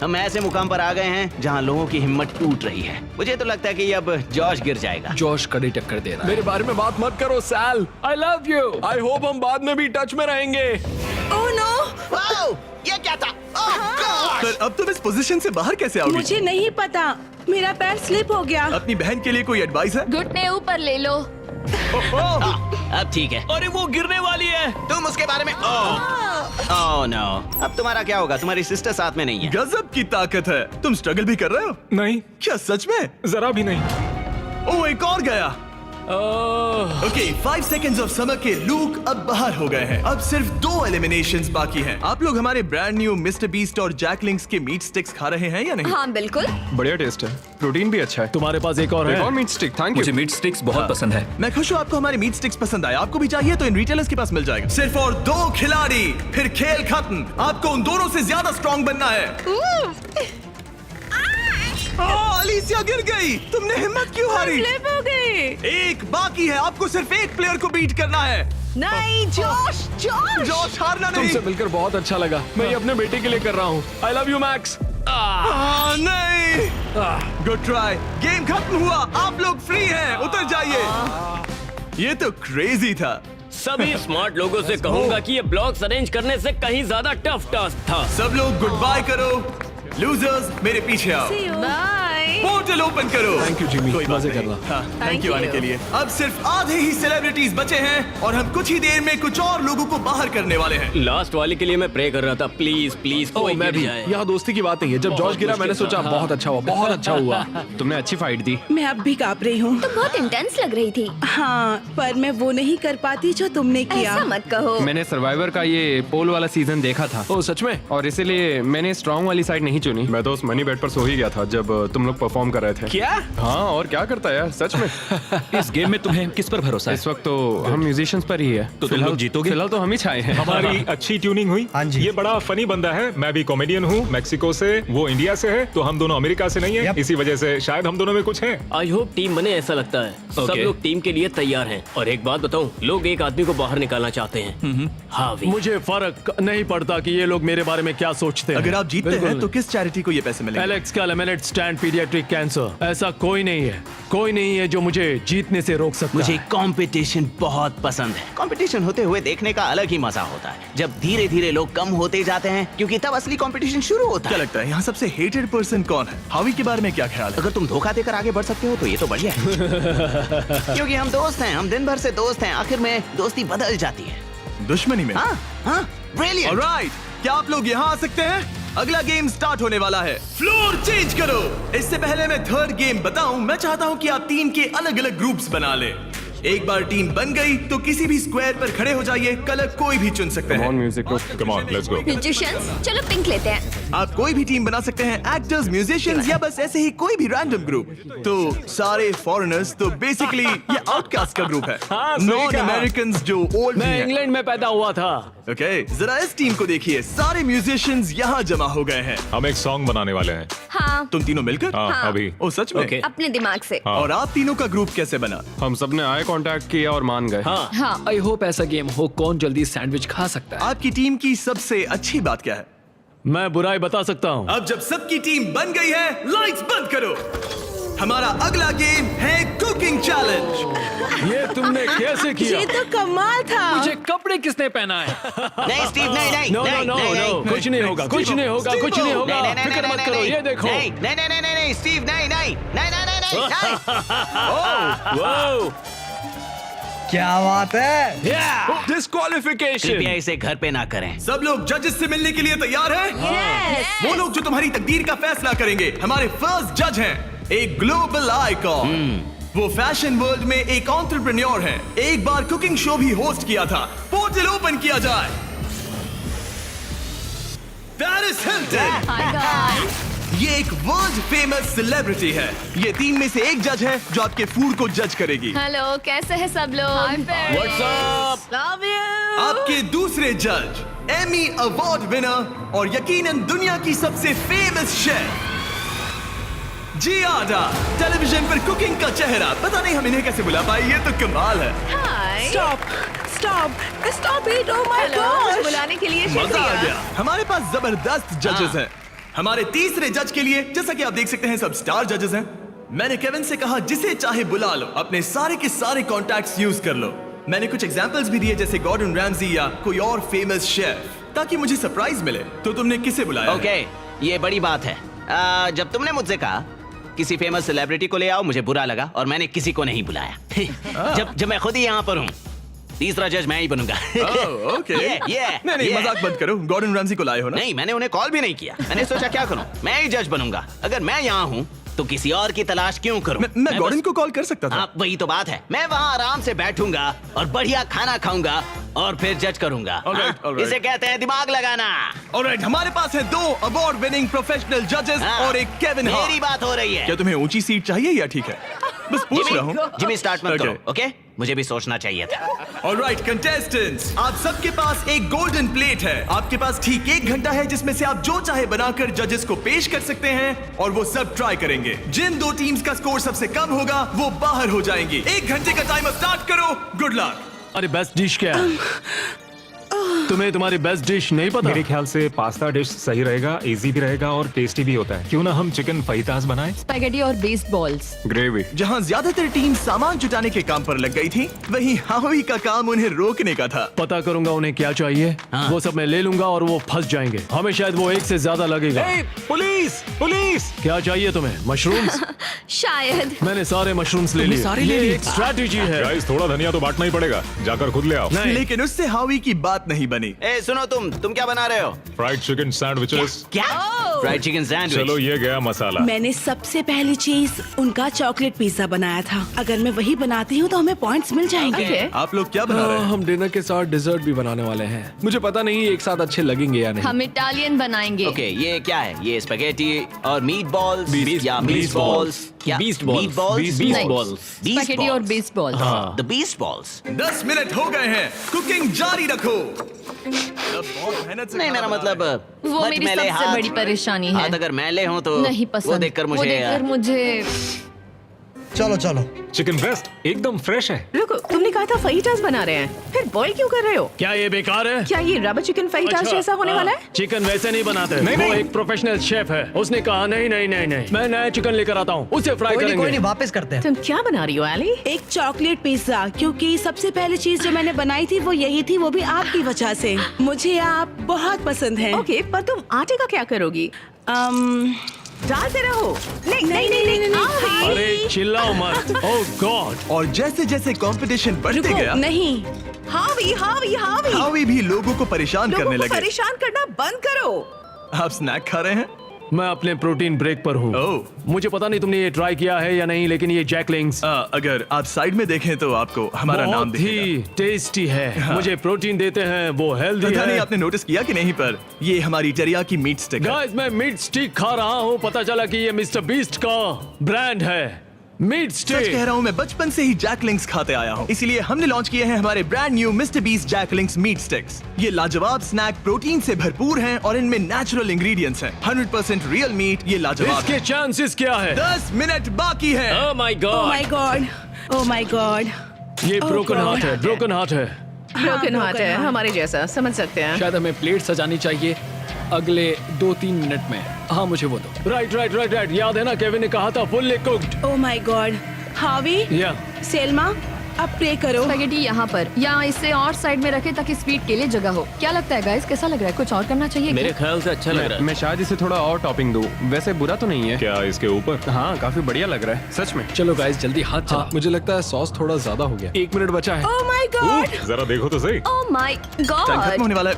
हम ऐसे मुकाम पर आ गए हैं जहाँ लोगों की हिम्मत टूट रही है। मुझे तो लगता है कि अब जॉर्ज गिर जाएगा। जॉश कड़ी टक्कर दे रहा है। मेरे बारे में बात मत करो Sal. I love you. I hope हम बाद में भी टच में रहेंगे। ओह नो, वाओ, ये क्या था? Oh, God! पर अब तुम इस पोजीशन से बाहर कैसे आओगी? मुझे नहीं पता, मेरा पैर स्लिप हो गया। अपनी बहन के लिए कोई एडवाइस है? घुटने ऊपर ले लो। अब ठीक है। अरे वो गिरने वाली है। तुम उसके बारे में ओह नो। अब तुम्हारा क्या होगा? तुम्हारी सिस्टर साथ में नहीं है। गजब की ताकत है। तुम स्ट्रगल भी कर रहे हो? नहीं, क्या सच में? जरा भी नहीं। ओह, एक और गया। ओके, 5 सेकंड्स ऑफ समर के लूक अब बाहर हो गए हैं। अब सिर्फ 2 एलिमिनेशंस बाकी हैं। आप लोग हमारे ब्रांड न्यू मिस्टर बीस्ट और जैकलिंग्स के मीट स्टिक्स खा रहे हैं या नहीं? हाँ बिल्कुल। बढ़िया टेस्ट है, प्रोटीन भी अच्छा है। तुम्हारे पास एक और एक है? और meat stick, thank you. Meat sticks बहुत पसंद है। मैं खुश हूँ आपको हमारे मीट स्टिक्स पसंद आए। आपको भी चाहिए तो इन रिटेलर्स के पास मिल जाएगा। सिर्फ और 2 खिलाड़ी, फिर खेल खत्म। आपको उन दोनों से ज्यादा स्ट्रॉन्ग बनना है। अलीसिया गिर गई। तुमने हिम्मत क्यों हारी? स्लिप हो गई। एक बाकी है, आपको सिर्फ एक प्लेयर को बीट करना है। नहीं जोश, जोश। जॉश, हारना नहीं। तुमसे मिलकर बहुत अच्छा लगा। मैं ये अपने बेटे के लिए कर रहा हूँ। आई लव यू मैक्स। नहीं, गुड ट्राई। गेम खत्म हुआ, आप लोग फ्री हैं, उतर जाइए। ये तो क्रेजी था। सभी स्मार्ट लोगों से कहूंगा कि ये ब्लॉक्स अरेंज करने से कहीं ज्यादा टफ टास्क था। सब लोग गुड बाय करो। लूजर्स मेरे पीछे आओ। बाय। पोर्टल ओपन करो। थैंक यू जिमी, कोई बात मजे नहीं। करना। हाँ, थैंक यू you. आने के लिए। अब सिर्फ आधे ही सेलिब्रिटीज बचे हैं और हम कुछ ही देर में कुछ और लोगों को बाहर करने वाले हैं। लास्ट वाले के लिए मैं प्रे कर रहा था, प्लीज प्लीज ओ कोई मैं गिर भी। जाए। यहाँ दोस्ती की बात नहीं है। जब जॉर्ज गिरा मैंने सोचा बहुत अच्छा हुआ, बहुत अच्छा हुआ। तुमने अच्छी फाइट दी। मैं अब भी कांप रही हूँ। तो बहुत इंटेंस लग रही थी। हाँ, पर मैं वो नहीं कर पाती जो तुमने किया। ऐसा मत कहो। मैंने सर्वाइवर का ये पोल वाला सीजन देखा था ओ सच में? और इसीलिए मैंने स्ट्रांग वाली साइड नहीं चुनी। मैं तो उस मनी बेड पर सो ही गया था जब तुम लोग परफॉर्म कर रहे थे। क्या? हाँ, और क्या करता है यार, सच में। इस गेम में तुम्हें किस पर भरोसा है? इस वक्त तो हम म्यूजिशियंस पर ही है। तो तुम लोग जीतोगे? फिलहाल तो हम ही छाए हैं। हमारी अच्छी ट्यूनिंग हुई। हाँ जी। ये बड़ा फनी बंदा है। मैं भी कॉमेडियन हूँ, मैक्सिको से, वो इंडिया से है, तो हम दोनों अमेरिका से नहीं है। Yep. इसी वजह से शायद हम दोनों में कुछ है। आई होप टीम बने, ऐसा लगता है। सब Okay. लोग टीम के लिए तैयार हैं। और एक बात बताऊं, लोग एक आदमी को बाहर निकालना चाहते हैं। हावी। मुझे फर्क नहीं पड़ता कि ये लोग मेरे बारे में क्या सोचते हैं। अगर आप जीतते बिल्कुल हैं तो नहीं। किस चैरिटी को ये पैसे मिलेंगे? एलेक्स का लेमिनेट स्टैंड पीडियाट्रिक कैंसर। ऐसा कोई नहीं है, कोई नहीं है जो मुझे जीतने से रोक सकता मुझे है। कंपटीशन बहुत पसंद है। कंपटीशन होते हुए देखने का अलग ही मजा होता है, जब धीरे धीरे लोग कम होते जाते हैं, क्योंकि तब असली कंपटीशन शुरू होता क्या है। लगता है यहाँ सबसे हेटेड पर्सन कौन है? हावी के बारे में क्या ख्याल है? अगर तुम धोखा देकर आगे बढ़ सकते हो तो ये तो बढ़िया है। क्योंकि हम दोस्त हैं, हम दिन भर से दोस्त हैं, आखिर में दोस्ती बदल जाती है। दुश्मनी में? हाँ हाँ, ब्रिलियंट। ऑलराइट, क्या आप लोग यहाँ आ सकते हैं? अगला गेम स्टार्ट होने वाला है। फ्लोर चेंज करो। इससे पहले मैं थर्ड गेम बताऊं, मैं चाहता हूं कि आप टीम के अलग अलग ग्रुप्स बना लें। एक बार टीम बन गई तो किसी भी स्क्वायर पर खड़े हो जाइए, कलर कोई भी चुन सकते Come on, हैं। music group. Come on, let's go. Musicians, चलो पिंक लेते हैं। आप कोई भी टीम बना सकते हैं, एक्टर्स, म्यूजिशियंस या बस ऐसे ही कोई भी रैंडम ग्रुप। तो सारे फॉरेनर्स, तो बेसिकली ये आउटकास्ट का ग्रुप है। हाँ, सही नॉन कहा। अमेरिकन जो ओल्ड मैं हैं। इंग्लैंड में पैदा हुआ था। ओके, जरा इस टीम को देखिए, सारे म्यूजिशियंस यहाँ जमा हो गए हैं। हम एक सॉन्ग बनाने वाले हैं। हाँ, तुम तीनों मिलकर? हाँ, अभी। ओ सच में? Okay. अपने दिमाग से। हाँ। और आप तीनों का ग्रुप कैसे बना? हम सबने आई कांटेक्ट किया और मान गए। हाँ, हाँ, आई होप ऐसा गेम हो कौन जल्दी सैंडविच खा सकता है। आपकी टीम की सबसे अच्छी बात क्या है? मैं बुराई बता सकता हूँ। अब जब सबकी टीम बन गई है, लाइट्स बंद करो। हमारा अगला गेम है कुकिंग चैलेंज। ये तुमने कैसे किया? ये तो कमाल था। मुझे कपड़े किसने पहना है? नहीं स्टीव, नहीं नहीं नो नो नहीं, नो नहीं, नो, नहीं। कुछ नहीं होगा, कुछ नहीं होगा, कुछ नहीं होगा। नहीं, नहीं, फिक्र नहीं, मत नहीं, करो, नहीं, ये देखो। नहीं नहीं नहीं नहीं नहीं स्टीव, नहीं नहीं नहीं नहीं नहीं नहीं। वाओ, क्या बात है? डिस्क्वालिफिकेशन। कृपया इसे घर पे ना करें। सब लोग जजेस से मिलने के लिए तैयार हैं? वो लोग जो तुम्हारी तकदीर का फैसला करेंगे हमारे फर्स्ट जज हैं, एक ग्लोबल आइकॉन। वो फैशन वर्ल्ड में एक एंटरप्रेन्योर है, एक बार कुकिंग शो भी होस्ट किया था। पोर्टल ओपन किया जाए। Paris Hilton. Hi guys. ये एक वर्ल्ड फेमस सेलिब्रिटी है। ये टीम में से एक जज है जो आपके फूड को जज करेगी। हेलो, कैसे हैं सब लोग? What's up? Love you. आपके दूसरे जज, एमी अवार्ड विनर और यकीनन दुनिया की सबसे फेमस शेफ जियाडा, टेलीविजन पर कुकिंग का चेहरा। पता नहीं हम इन्हें कैसे बुला पाए, ये तो कमाल है। Hi. Stop, stop, stop it. Oh my hello, मुझे गॉड। बुलाने के लिए मजा आ शुक्रिया। गया। हमारे पास जबरदस्त जजेस हैं। हमारे तीसरे जज के लिए, जैसा कि आप देख सकते हैं, सब स्टार जजेस हैं। मैंने केविन से कहा जिसे चाहे बुला लो, अपने सारे के सारे कॉन्टैक्ट्स यूज कर लो। मैंने कुछ एग्जांपल्स भी दिए, जैसे गॉर्डन रैमजी या कोई और फेमस शेफ, ताकि मुझे सरप्राइज मिले। तो तुमने किसे बुलाया? ओके, ये बड़ी बात है। जब तुमने मुझसे कहा किसी फेमस सेलिब्रिटी को ले आओ, मुझे बुरा लगा और मैंने किसी को नहीं बुलाया। जब मैं खुद ही यहाँ पर हूँ, तीसरा जज मैं ही बनूंगा। ओके। नहीं, मजाक बंद करो। गॉर्डन रैमजी को लाए हो ना? नहीं, मैंने उन्हें कॉल भी नहीं किया। मैंने सोचा क्या करूं, मैं ही जज बनूंगा। अगर मैं यहाँ हूँ तो किसी और की तलाश क्यों करूं? मैं गॉर्डन को कॉल कर सकता था। हाँ, वही तो बात है। मैं वहाँ आराम से बैठूंगा और बढ़िया खाना खाऊंगा और फिर जज करूंगा। Alright, alright. इसे कहते हैं दिमाग लगाना। ऑलराइट, हमारे पास है 2 अवार्ड विनिंग प्रोफेशनल जजेस हाँ, और एक केविन हार्ट। मेरी बात हो रही है। क्या तुम्हें ऊंची सीट चाहिए या ठीक है? बस पूछ रहा हूँ। जिमी स्टार्ट मत Okay. करो, ओके? मुझे भी सोचना चाहिए था। ऑलराइट कंटेस्टेंट्स, आप सबके पास एक गोल्डन प्लेट है। आपके पास ठीक 1 घंटा है जिसमें से आप जो चाहे बनाकर जजेस को पेश कर सकते हैं और वो सब ट्राई करेंगे। जिन 2 टीम्स का स्कोर सबसे कम होगा वो बाहर हो जाएंगी। 1 घंटे का टाइमर स्टार्ट करो। Good luck. अरे बेस्ट डिश क्या है? तुम्हें तुम्हारी बेस्ट डिश नहीं पता? मेरे ख्याल से पास्ता डिश सही रहेगा, इजी भी रहेगा और टेस्टी भी होता है। क्यों ना हम चिकन फाइतास बनाएं? स्पैगेटी और बेस्ड बॉल्स। ग्रेवी। जहाँ ज्यादातर टीम सामान जुटाने के काम पर लग गई थी, वहीं हावी का काम उन्हें रोकने का था। पता करूंगा उन्हें क्या चाहिए, वो सब मैं ले लूंगा और वो फंस जाएंगे। हमें शायद वो एक से ज्यादा लगेगा। Police police! क्या चाहिए तुम्हें? मशरूम्स? शायद। मैंने सारे मशरूम्स ले लिए। सारे ले ये लिए? एक स्ट्रैटेजी है। गाइस थोड़ा धनिया तो बांटना ही पड़ेगा, जाकर खुद ले आओ। नहीं। लेकिन उससे हावी की बात नहीं बनी। ए सुनो, तुम क्या बना रहे हो? Fried chicken sandwiches. क्या? Fried chicken sandwich. चलो ये गया मसाला। मैंने सबसे पहली चीज उनका चॉकलेट पिज्जा बनाया था। अगर मैं वही बनाती हूँ तो हमें पॉइंट्स मिल जाएंगे। Okay. आप लोग क्या बना रहे हैं? हम डिनर के साथ डिजर्ट भी बनाने वाले हैं। मुझे पता नहीं एक साथ अच्छे लगेंगे या नहीं। हम इटालियन बनाएंगे। ओके, ये क्या है? ये स्पेगेटी और मीट बॉल्स या Beast मीट बॉल्स? क्या? Beast balls. Meat balls? Beast नहीं, balls. स्पैगेटी और based balls. The beast balls. 10 minute हो गए हैं, कुकिंग जारी रखो। अब बहुत मेहनत से नहीं, खाना मेरा बना मतलब रहे वो मच मेरी मैले सबसे हाथ- बड़ी परेशानी है। हाथ अगर मैले हों तो नहीं पसंद। वो देखकर मुझे मुझे चलो चलो। चिकन ब्रेस्ट एकदम फ्रेश है। रुको, तुमने कहा था फहीटास बना रहे हैं, फिर बॉईल क्यों कर रहे हो? क्या ये बेकार है? क्या ये रबर चिकन फहीटास अच्छा, जैसा होने वाला है? चिकन वैसे नहीं बनाते। वो एक प्रोफेशनल शेफ है, उसने कहा नहीं नहीं नहीं नहीं, मैं नया चिकन लेकर आता हूँ, उसे फ्राई कोई करेंगे। नहीं, वापस करते हैं। तुम क्या बना रही हो एली? एक चॉकलेट पिज्जा, क्योंकि सबसे पहली चीज जो मैंने बनाई थी वो यही थी, वो भी आपकी वजह से। मुझे आप बहुत पसंद हैं। ओके, पर तुम आटे का क्या करोगी? डालते रहो। नहीं नहीं नहीं नहीं। अरे चिल्लाओ मत। ओह गॉड। और जैसे जैसे कंपटीशन बढ़ते रुको, गया, नहीं। हावी हावी हावी। हावी भी लोगों को परेशान लोगों करने को लगे। परेशान करना बंद करो। आप स्नैक खा रहे हैं? मैं अपने प्रोटीन ब्रेक पर हूँ। ओह। मुझे पता नहीं तुमने ये ट्राई किया है या नहीं, लेकिन ये जैकलिंग्स अगर आप साइड में देखें तो आपको हमारा नाम बहुत ही टेस्टी है। मुझे प्रोटीन देते हैं, वो हेल्दी पता नहीं है। आपने नोटिस किया कि नहीं, पर ये हमारी टेरियाकी मीट स्टिक है। गाइस, मैं मीट स्टिक खा रहा हूँ, पता चला कि ये मिस्टर बीस्ट का ब्रांड है। मीट सच कह स्टिक। रहा हूँ, मैं बचपन से ही जैकलिंग्स खाते आया हूँ, इसीलिए हमने लॉन्च किए हैं हमारे brand new Mister Beast Jack Link's meat sticks. ये लाजवाब स्नैक प्रोटीन से भरपूर हैं और इनमें नेचुरल इंग्रेडिएंट्स हैं। 100% रियल मीट। ये लाजवाब इसके है। चांसेस क्या है? 10 मिनट बाकी है। Oh my oh God. My God, oh my God. ये Oh ब्रोकन God. हार्ट है, ब्रोकन हार्ट है। ब्रोकन हार्ट है, heart. हमारे जैसा, समझ सकते हैं। शायद हमें प्लेट सजानी चाहिए अगले 2-3 मिनट में। हाँ, मुझे वो दो। राइट राइट राइट राइट, याद है ना केविन ने कहा था fully cooked. Oh my God. हावी, या सेल्मा, अब प्रे करो। स्पैगेटी यहाँ पर, या इसे और साइड में रखें ताकि स्वीट के लिए जगह हो। क्या लगता है गाइस, कैसा लग रहा है? कुछ और करना चाहिए मेरे क्या? ख्याल से अच्छा लग रहा है। मैं शायद इसे थोड़ा और टॉपिंग दूं। वैसे बुरा तो नहीं है। क्या इसके ऊपर? हाँ, काफी बढ़िया लग रहा है सच में। चलो गाइस, जल्दी हाथ चला। मुझे लगता है सॉस थोड़ा ज्यादा हो गया। 1 मिनट बचा है। Oh my God. जरा देखो तो सही। ओह माय टाइम खत्म गॉड। होने वाला है।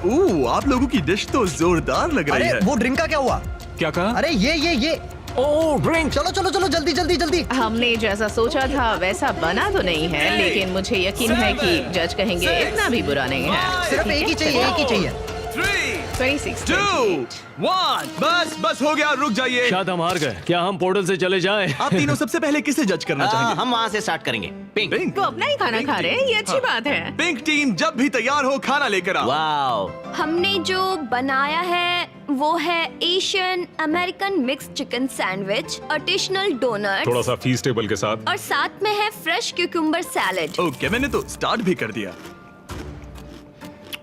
आप लोगों की डिश तो जोरदार लग रही अरे है। वो ड्रिंक का क्या हुआ? क्या कहा? अरे ये ओह ड्रिंक। चलो चलो चलो जल्दी जल्दी जल्दी। हमने जैसा सोचा था वैसा बना तो नहीं है, लेकिन मुझे यकीन है कि जज कहेंगे इतना भी बुरा नहीं है। सिर्फ एक ही चाहिए, एक ही चाहिए। 3, 26, 2, 1, बस हो गया, रुक जाइए। शायद हम हार गए। क्या हम पोर्टल से चले जाएं? आप तीनों सबसे पहले किसे जज करना चाहेंगे? हम वहाँ से स्टार्ट करेंगे। पिंक। पिंक। वो अपना ही खाना खा रहे हैं, ये अच्छी बात है। पिंक टीम जब भी तैयार हो, खाना लेकर आओ। वाओ। हमने जो बनाया है वो है Asian American mix chicken sandwich, additional donut थोड़ा सा फीस टेबल के साथ। और साथ में है फ्रेश क्यूकम्बर सैलेड। ओके, मैंने तो स्टार्ट भी कर दिया।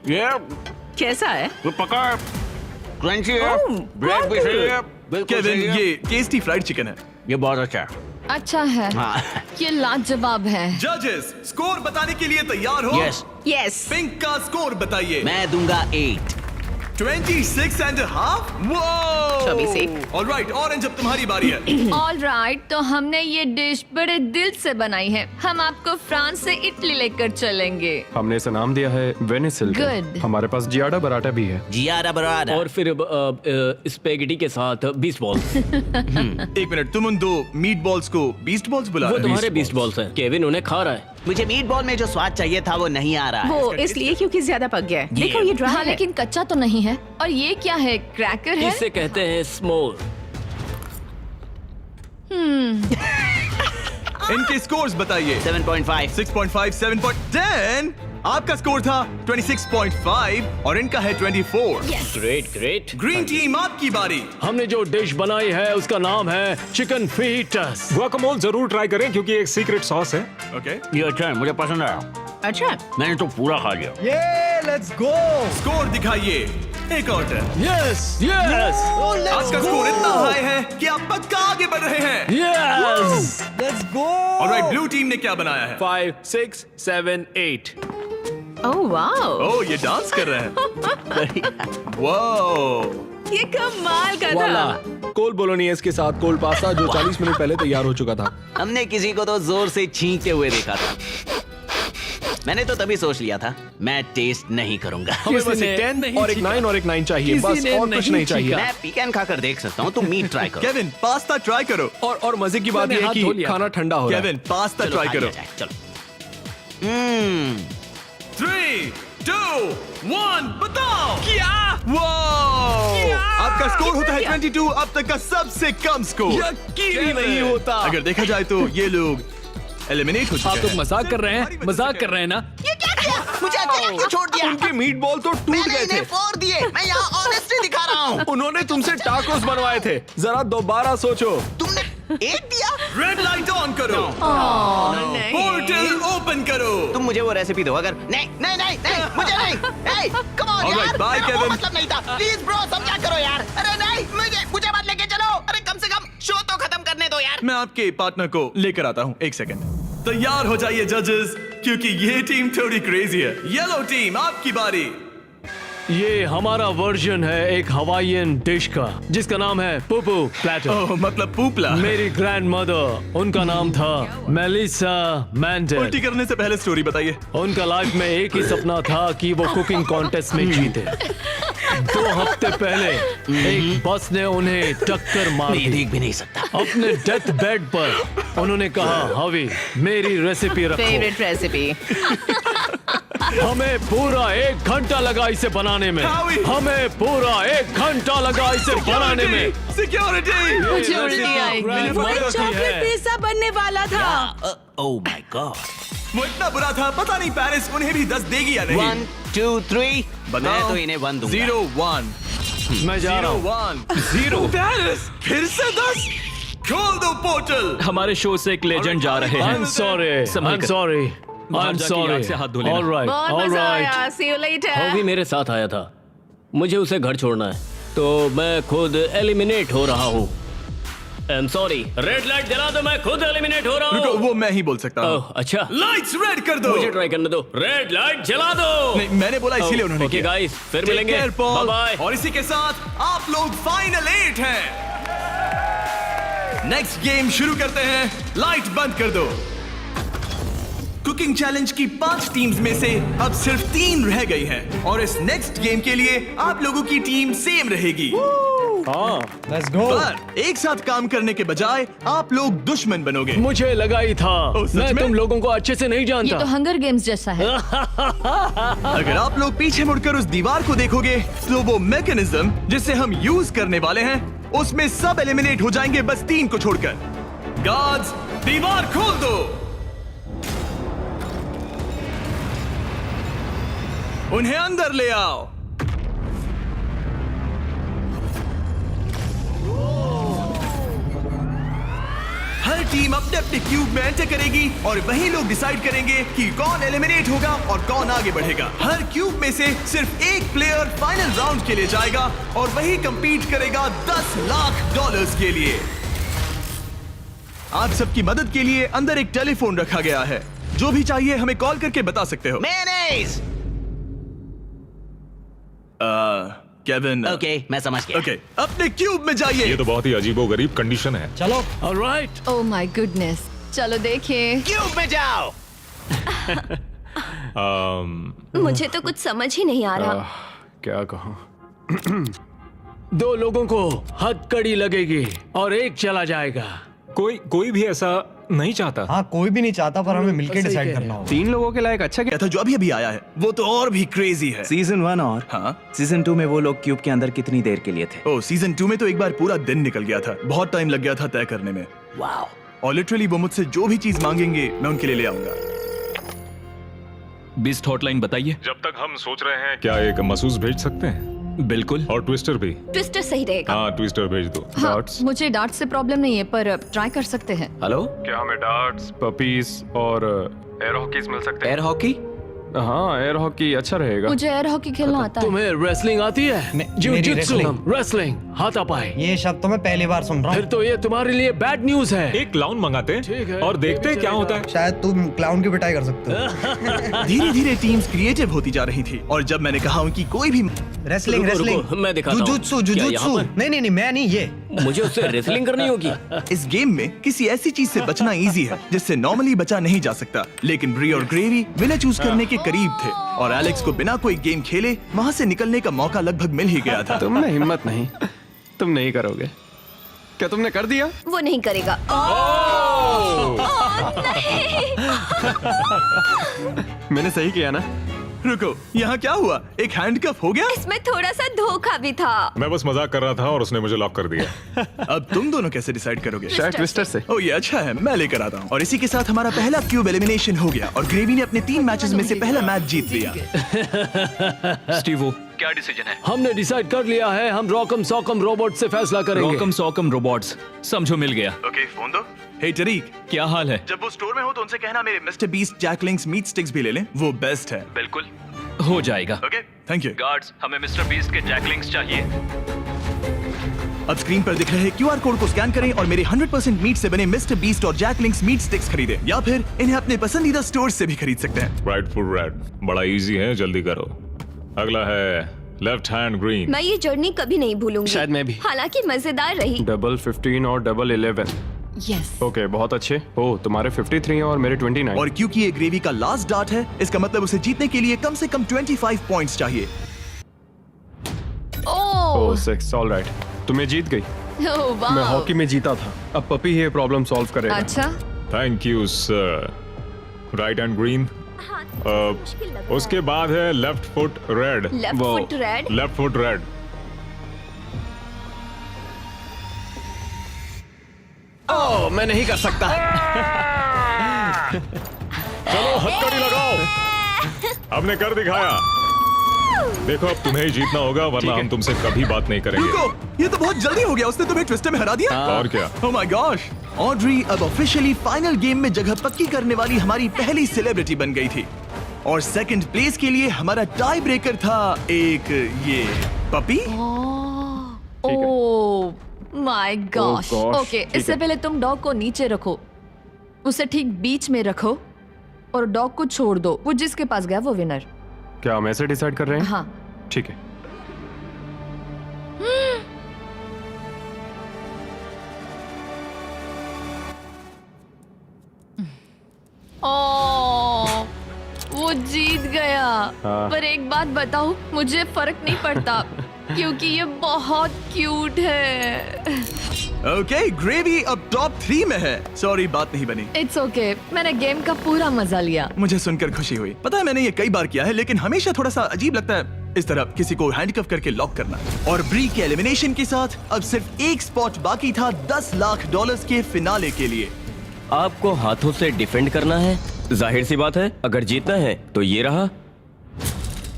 ये कैसा है? पका क्रंची है, Oh, ब्रेड भी बहुत सही है, बिल्कुल केविन, सही है। ये टेस्टी फ्राइड चिकन है। ये बहुत अच्छा है। अच्छा है, हाँ। ये लाजवाब है। जजेस, स्कोर बताने के लिए तैयार हो? यस। यस। पिंक का स्कोर बताइए। मैं दूंगा 8। 26.5? वो 24। ऑलराइट, ऑरेंज अब तुम्हारी बारी है। ऑल राइट, तो हमने ये डिश बड़े दिल से बनाई है। हम आपको फ्रांस से इटली लेकर चलेंगे। हमने इसे नाम दिया है वेनिस हिल्टन। Good. हमारे पास जियाडा बराटा भी है। जियारा बराड़ा। और फिर स्पेगेटी के साथ बीस्ट बॉल्स। 1 मिनट, तुम उन 2 मीट बॉल्स को बीस्ट बॉल्स बुला वो रहे हो? तुम्हारे बीस्ट बॉल्स हैं। केविन उन्हें खा रहा है। मुझे मीट बॉल में जो स्वाद चाहिए था वो नहीं आ रहा है। वो इसलिए क्योंकि ज्यादा पक गया है। देखो ये ड्राई हाँ, है। लेकिन कच्चा तो नहीं है। और ये क्या है, क्रैकर है? इसे कहते हैं स्मोल। इनके स्कोर्स बताइए। 7.5। 6.5, 7.10। आपका स्कोर था 26.5 और इनका है 24। Great great. ग्रीन टीम, आपकी बारी। हमने जो डिश बनाई है उसका नाम है चिकन फीटस। गुआकामोल जरूर ट्राई करें क्योंकि एक सीक्रेट सॉस है। ओके। ये अच्छा है, मुझे पसंद आया। अच्छा। मैंने तो पूरा खा लिया। ये लेट्स गो। स्कोर दिखाइए। एक और टर्न। यस यस आपका स्कोर इतना हाई है कि आप पक्का आगे बढ़ रहे हैं। Yes let's go. Alright, blue team ने क्या बनाया है? 5 6 7 8 ओह वाओ, ओह, ये डांस कर रहे हैं। वाओ, ये कमाल का वाला था। कोल बोलोनियस के साथ कोल पास्ता जो 40 मिनट पहले तैयार हो चुका था। हमने किसी को तो जोर से छींकते हुए देखा था। मैंने तो तभी सोच लिया था मैं टेस्ट नहीं करूंगा। हमें बस किसी एक ने 10 नहीं और एक छीका। 9 और एक 9 चाहिए, किसी बस ने और कुछ नहीं नहीं चाहिए। छीका। मैं पीकन खाकर देख सकता हूँ, तुम मीट ट्राई करो। केविन, पास्ता ट्राई करो। और मजे की बात मैंने यह है हाथ धो कि लिया। खाना ठंडा हो रहा है। केविन, पास्ता चलो, ट्राई खा लिया करो। जाए, चलो। 3, 2, 1, बताओ क्या? वाओ, आपका स्कोर होता है 22, अब तक का सबसे कम स्कोर। यकीन ही नहीं होता। अगर देखा जाए तो ये लोग एलिमिनेट हो चुके आप हैं। लोग मजाक कर रहे हैं, मजाक कर रहे हैं ना? ये क्या किया? मुझे अकेला क्यों छोड़ दिया? उनके मीट बॉल तो टूट गए थे। फोड़ दिए। मैं यहाँ ऑनेस्टी दिखा रहा हूँ। उन्होंने तुमसे टाकोस बनवाए थे। जरा दोबारा सोचो। तुमने एक दिया। रेड लाइट ऑन करो। नहीं। पोर्टल ओपन करो। तुम मुझे वो रेसिपी दो। अगर नहीं नहीं नहीं नहीं मुझे नहीं। Hey, come on Alright, यार, bye, मेरा वो Kevin. मतलब नहीं था। प्लीज ब्रो, समझा करो यार। अरे नहीं, मुझे मत लेके चलो। अरे कम से कम शो तो खत्म करने दो यार। मैं आपके पार्टनर को लेकर आता हूँ। एक सेकंड। तैयार हो जाइए जजेस, क्योंकि ये टीम थोड़ी क्रेजी है। येलो टीम, आपकी बारी। ये हमारा वर्जन है एक हवाईयन डिश का जिसका नाम है पुपू प्लेटर। ओह, मतलब पूपला। मेरी ग्रैंड मदर, उनका नाम था मेलिसा मैंडेल। उल्टी करने से पहले स्टोरी बताइए। उनका लाइफ में एक ही सपना था कि वो कुकिंग कॉन्टेस्ट में जीते। 2 हफ्ते पहले एक बस ने उन्हें टक्कर मार मैं ये दी। देख भी नहीं सकता। अपने डेथ बेड पर उन्होंने कहा, हवी मेरी रेसिपी रखो। Favourite recipe. हमें पूरा 1 घंटा लगा इसे बनाने में। हावी। हमें पूरा 1 घंटा लगा इसे बनाने में। सिक्योरिटी। मुझे उल्टी आएगी। मदद की चॉकलेट है। पिज्जा बनने वाला था। Oh my God. वो इतना बुरा था, पता नहीं पेरिस उन्हें भी 10 देगी या नहीं। 1 2 3 बताओ। मैं तो इन्हें 1 दूंगा। 0 1 मैं जा रहा 0 हूँ। 1 0 पेरिस फिर से 10। खोल दो पोर्टल। हमारे शो से एक लेजेंड जा रहे हैं। I'm sorry. संभल I'm कर। sorry. बाहर I'm जाके sorry. याद से हाथ धो लेना। All right. बहुत All मजा right. आया। See you later. वो भी मेरे साथ आया था। मुझे उसे घर छोड़ना है, तो मैं खुद एलिमिनेट हो रहा हूँ। I'm sorry. रेड लाइट जला दो, मैं खुद एलिमिनेट हो रहा रुको, हूँ। वो मैं ही बोल सकता हूँ। ओह, अच्छा। लाइट्स रेड कर दो। मुझे ट्राई करने दो। रेड लाइट जला दो। नहीं, मैंने बोला इसीलिए उन्होंने ओके किया। गाइस, फिर Take मिलेंगे। care, Paul. Bye bye. और इसी के साथ आप लोग फाइनल 8 हैं। नेक्स्ट गेम शुरू करते हैं। लाइट बंद कर दो। कुकिंग चैलेंज की 5 टीम्स में से अब सिर्फ 3 रह गई हैं और इस नेक्स्ट गेम के लिए आप लोगों की टीम सेम रहेगी। Let's go. पर एक साथ काम करने के बजाय आप लोग दुश्मन बनोगे। मुझे लगा ही था। ओह, सच मैं में? तुम लोगों को अच्छे से नहीं ये जानता। तो हंगर गेम्स जैसा है। अगर आप लोग पीछे मुड़कर उस दीवार को देखोगे तो वो मैकेनिज्म जिसे हम यूज करने वाले हैं उसमें सब एलिमिनेट हो जाएंगे, बस 3 को छोड़कर। गार्ड्स, दीवार खोल दो। उन्हें अंदर ले आओ। हर टीम अपने अपने क्यूब में एंटर करेगी और वही लोग डिसाइड करेंगे कि कौन एलिमिनेट होगा और कौन आगे बढ़ेगा। हर क्यूब में से सिर्फ एक प्लेयर फाइनल राउंड के लिए जाएगा और वही कंपीट करेगा $10 लाख के लिए। आप सबकी मदद के लिए अंदर एक टेलीफोन रखा गया है। जो भी चाहिए हमें कॉल करके बता सकते हो। मेयोनेज़। केविन। ओके, मैं समझ गया। ओके, अपने क्यूब में जाइए। ये तो बहुत ही अजीबोगरीब कंडीशन है। चलो। ऑलराइट। ओह माय गुडनेस, चलो देखिए। क्यूब में जाओ। मुझे तो कुछ समझ ही नहीं आ रहा। क्या कहूँ? 2 लोगों को हथकड़ी लगेगी और एक चला जाएगा। कोई भी ऐसा नहीं चाहता। हाँ, कोई भी नहीं चाहता, पर हमें मिलकर सही डिसाइड कह करना होगा। 3 लोगों के लायक अच्छा क्या था जो अभी अभी आया है, वो तो और भी क्रेजी है। सीजन 1 और हाँ, सीजन 2 में वो लोग क्यूब के अंदर कितनी देर के लिए थे? ओ सीजन 2 में तो एक बार पूरा दिन निकल गया था। बहुत टाइम लग गया था तय करने में। वाओ। और लिटरली वो मुझसे जो भी चीज मांगेंगे मैं उनके लिए ले आऊंगा। बीस्ट हॉटलाइन बताइए। जब तक हम सोच रहे हैं क्या एक मसूस भेज सकते हैं? बिल्कुल। और ट्विस्टर भी। ट्विस्टर सही रहेगा। हाँ, ट्विस्टर भेज दो। हाँ, Darts? मुझे डार्ट से प्रॉब्लम नहीं है, पर ट्राई कर सकते हैं। हेलो, क्या हमें डार्ट्स, पपीज और एयर हॉकीज मिल सकते हैं? Air hockey? हाँ एयर हॉकी अच्छा रहेगा। मुझे एयर हॉकी खेलना आता है। तुम्हें रेसलिंग आती है? मेरी जिu-jitsu, wrestling। रेसलिंग, हाथापाई। ये शब्द तो मैं पहली बार सुन रहा फिर हूँ। तो ये तुम्हारे लिए बैड न्यूज है। एक क्लाउन मंगाते ठीक है, और देखते ये भी क्या चलेगा। होता है। शायद तुम क्लाउन की पिटाई कर सकते हो। धीरे धीरे टीम्स क्रिएटिव होती जा रही थी और जब मैंने कहा कि कोई भी रेसलिंग रुको, रेसलिंग रुको, मैं दिखाता हूँ। जुजुत्सु क्या यहाँ जुजुत्सु पर? नहीं नहीं नहीं मैं नहीं ये मुझे उससे रेसलिंग करनी होगी। इस गेम में किसी ऐसी चीज से बचना इजी है जिससे नॉर्मली बचा नहीं जा सकता, लेकिन ब्री और ग्रेवी विनर चूज करने के करीब थे और एलेक्स को बिना कोई गेम खेले वहां से निकलने का मौका लगभग मिल ही गया था। तुम में हिम्मत नहीं, तुम नहीं करोगे। क्या तुमने कर दिया? वो नहीं करेगा। मैंने सही किया ना? रुको, यहाँ क्या हुआ? एक हैंडकफ हो गया? इसमें थोड़ा सा धोखा भी था। मैं बस मजाक कर रहा था और उसने मुझे लॉक कर दिया। अब तुम दोनों कैसे डिसाइड करोगे? शायद ट्विस्टर से। ओ ये अच्छा है, मैं लेकर आता हूँ। और इसी के साथ हमारा पहला क्यूब एलिमिनेशन हो गया और ग्रेवी ने अपने 3 मैचेस में से पहला मैच जीत लिया। स्टीवो, क्या डिसीजन है? हमने डिसाइड कर लिया है, हम रॉकम सॉकम रोबोट से फैसला करेंगे। रॉकम सॉकम रोबोट्स, समझो मिल गया। ओके, फोन दो। हे टरीक, क्या हाल है? जब वो स्टोर में हो तो उनसे कहना मेरे mister Beast Jack Link's meat sticks भी ले लें, वो बेस्ट है। बिल्कुल हो जाएगा। Okay, thank you. गार्ड्स, हमें मिस्टर बीस्ट के जैकलिंग्स चाहिए। अब स्क्रीन पर दिख रहे QR कोड को स्कैन करें और मेरे 100% मीट से बने मिस्टर बीस्ट और जैकलिंग्स मीट स्टिक्स खरीदें, या फिर इन्हें अपने पसंदीदा स्टोर से भी खरीद सकते हैं। राइट फुट रेड, बड़ा इजी है, जल्दी करो। अगला है लेफ्ट हैंड ग्रीन। मैं ये जर्नी कभी नहीं भूलूंगी। शायद मैं भी। हालांकि मजेदार रही। डबल 15 और डबल 11। यस। ओके, बहुत अच्छे। ओह, तुम्हारे 53 और मेरे 29। और क्योंकि ये ग्रेवी का लास्ट डार्ट है, इसका मतलब उसे जीतने के लिए कम से कम 25 पॉइंट्स चाहिए। ओह 6, ऑलराइट। तुम्हें जीत गई। मैं हॉकी में जीता था। अब पपी ये प्रॉब्लम सॉल्व करेगा। अच्छा। Thank you sir. Right hand green. उसके बाद है left foot red. Left foot red. Left foot red. Oh, मैं नहीं कर सकता। चलो हथकड़ी लगाओ। हमने कर दिखाया। देखो अब तुम्हें ही जीतना होगा वरना हम तुमसे कभी बात नहीं करेंगे। रुको, ये तो बहुत जल्दी हो गया, उसने तुम्हें ट्विस्टर में हरा दिया। और क्या? ओह माय गॉश, ऑड्री अब ऑफिशियली फाइनल गेम में जगह पक्की करने वाली हमारी पहली सेलिब्रिटी बन गई थी और सेकंड प्लेस के लिए हमारा टाई ब्रेकर था एक ये puppy. Oh my gosh. Oh gosh, okay, ठीक इससे है। पहले तुम डॉग को नीचे रखो, उसे ठीक बीच में रखो और डॉग को छोड़ दो। वो जिसके पास गया वो विनर। क्या हम ऐसे डिसाइड कर रहे हैं? हाँ। ठीक है। ओह, वो जीत गया। हाँ। पर एक बात बताऊं, मुझे फर्क नहीं पड़ता क्योंकि ये बहुत क्यूट है। ओके, ग्रेवी अब टॉप 3 में है। सॉरी, बात नहीं बनी। इट्स ओके, मैंने गेम का पूरा मजा लिया। मुझे सुनकर खुशी हुई। पता है मैंने ये कई बार किया है, लेकिन हमेशा थोड़ा सा अजीब लगता है इस तरह किसी को हैंडकफ करके लॉक करना। और ब्री के एलिमिनेशन के साथ अब सिर्फ एक स्पॉट बाकी था $10 लाख के फिनाले के लिए। आपको हाथों से डिफेंड करना है। जाहिर सी बात है, अगर जीतना है तो ये रहा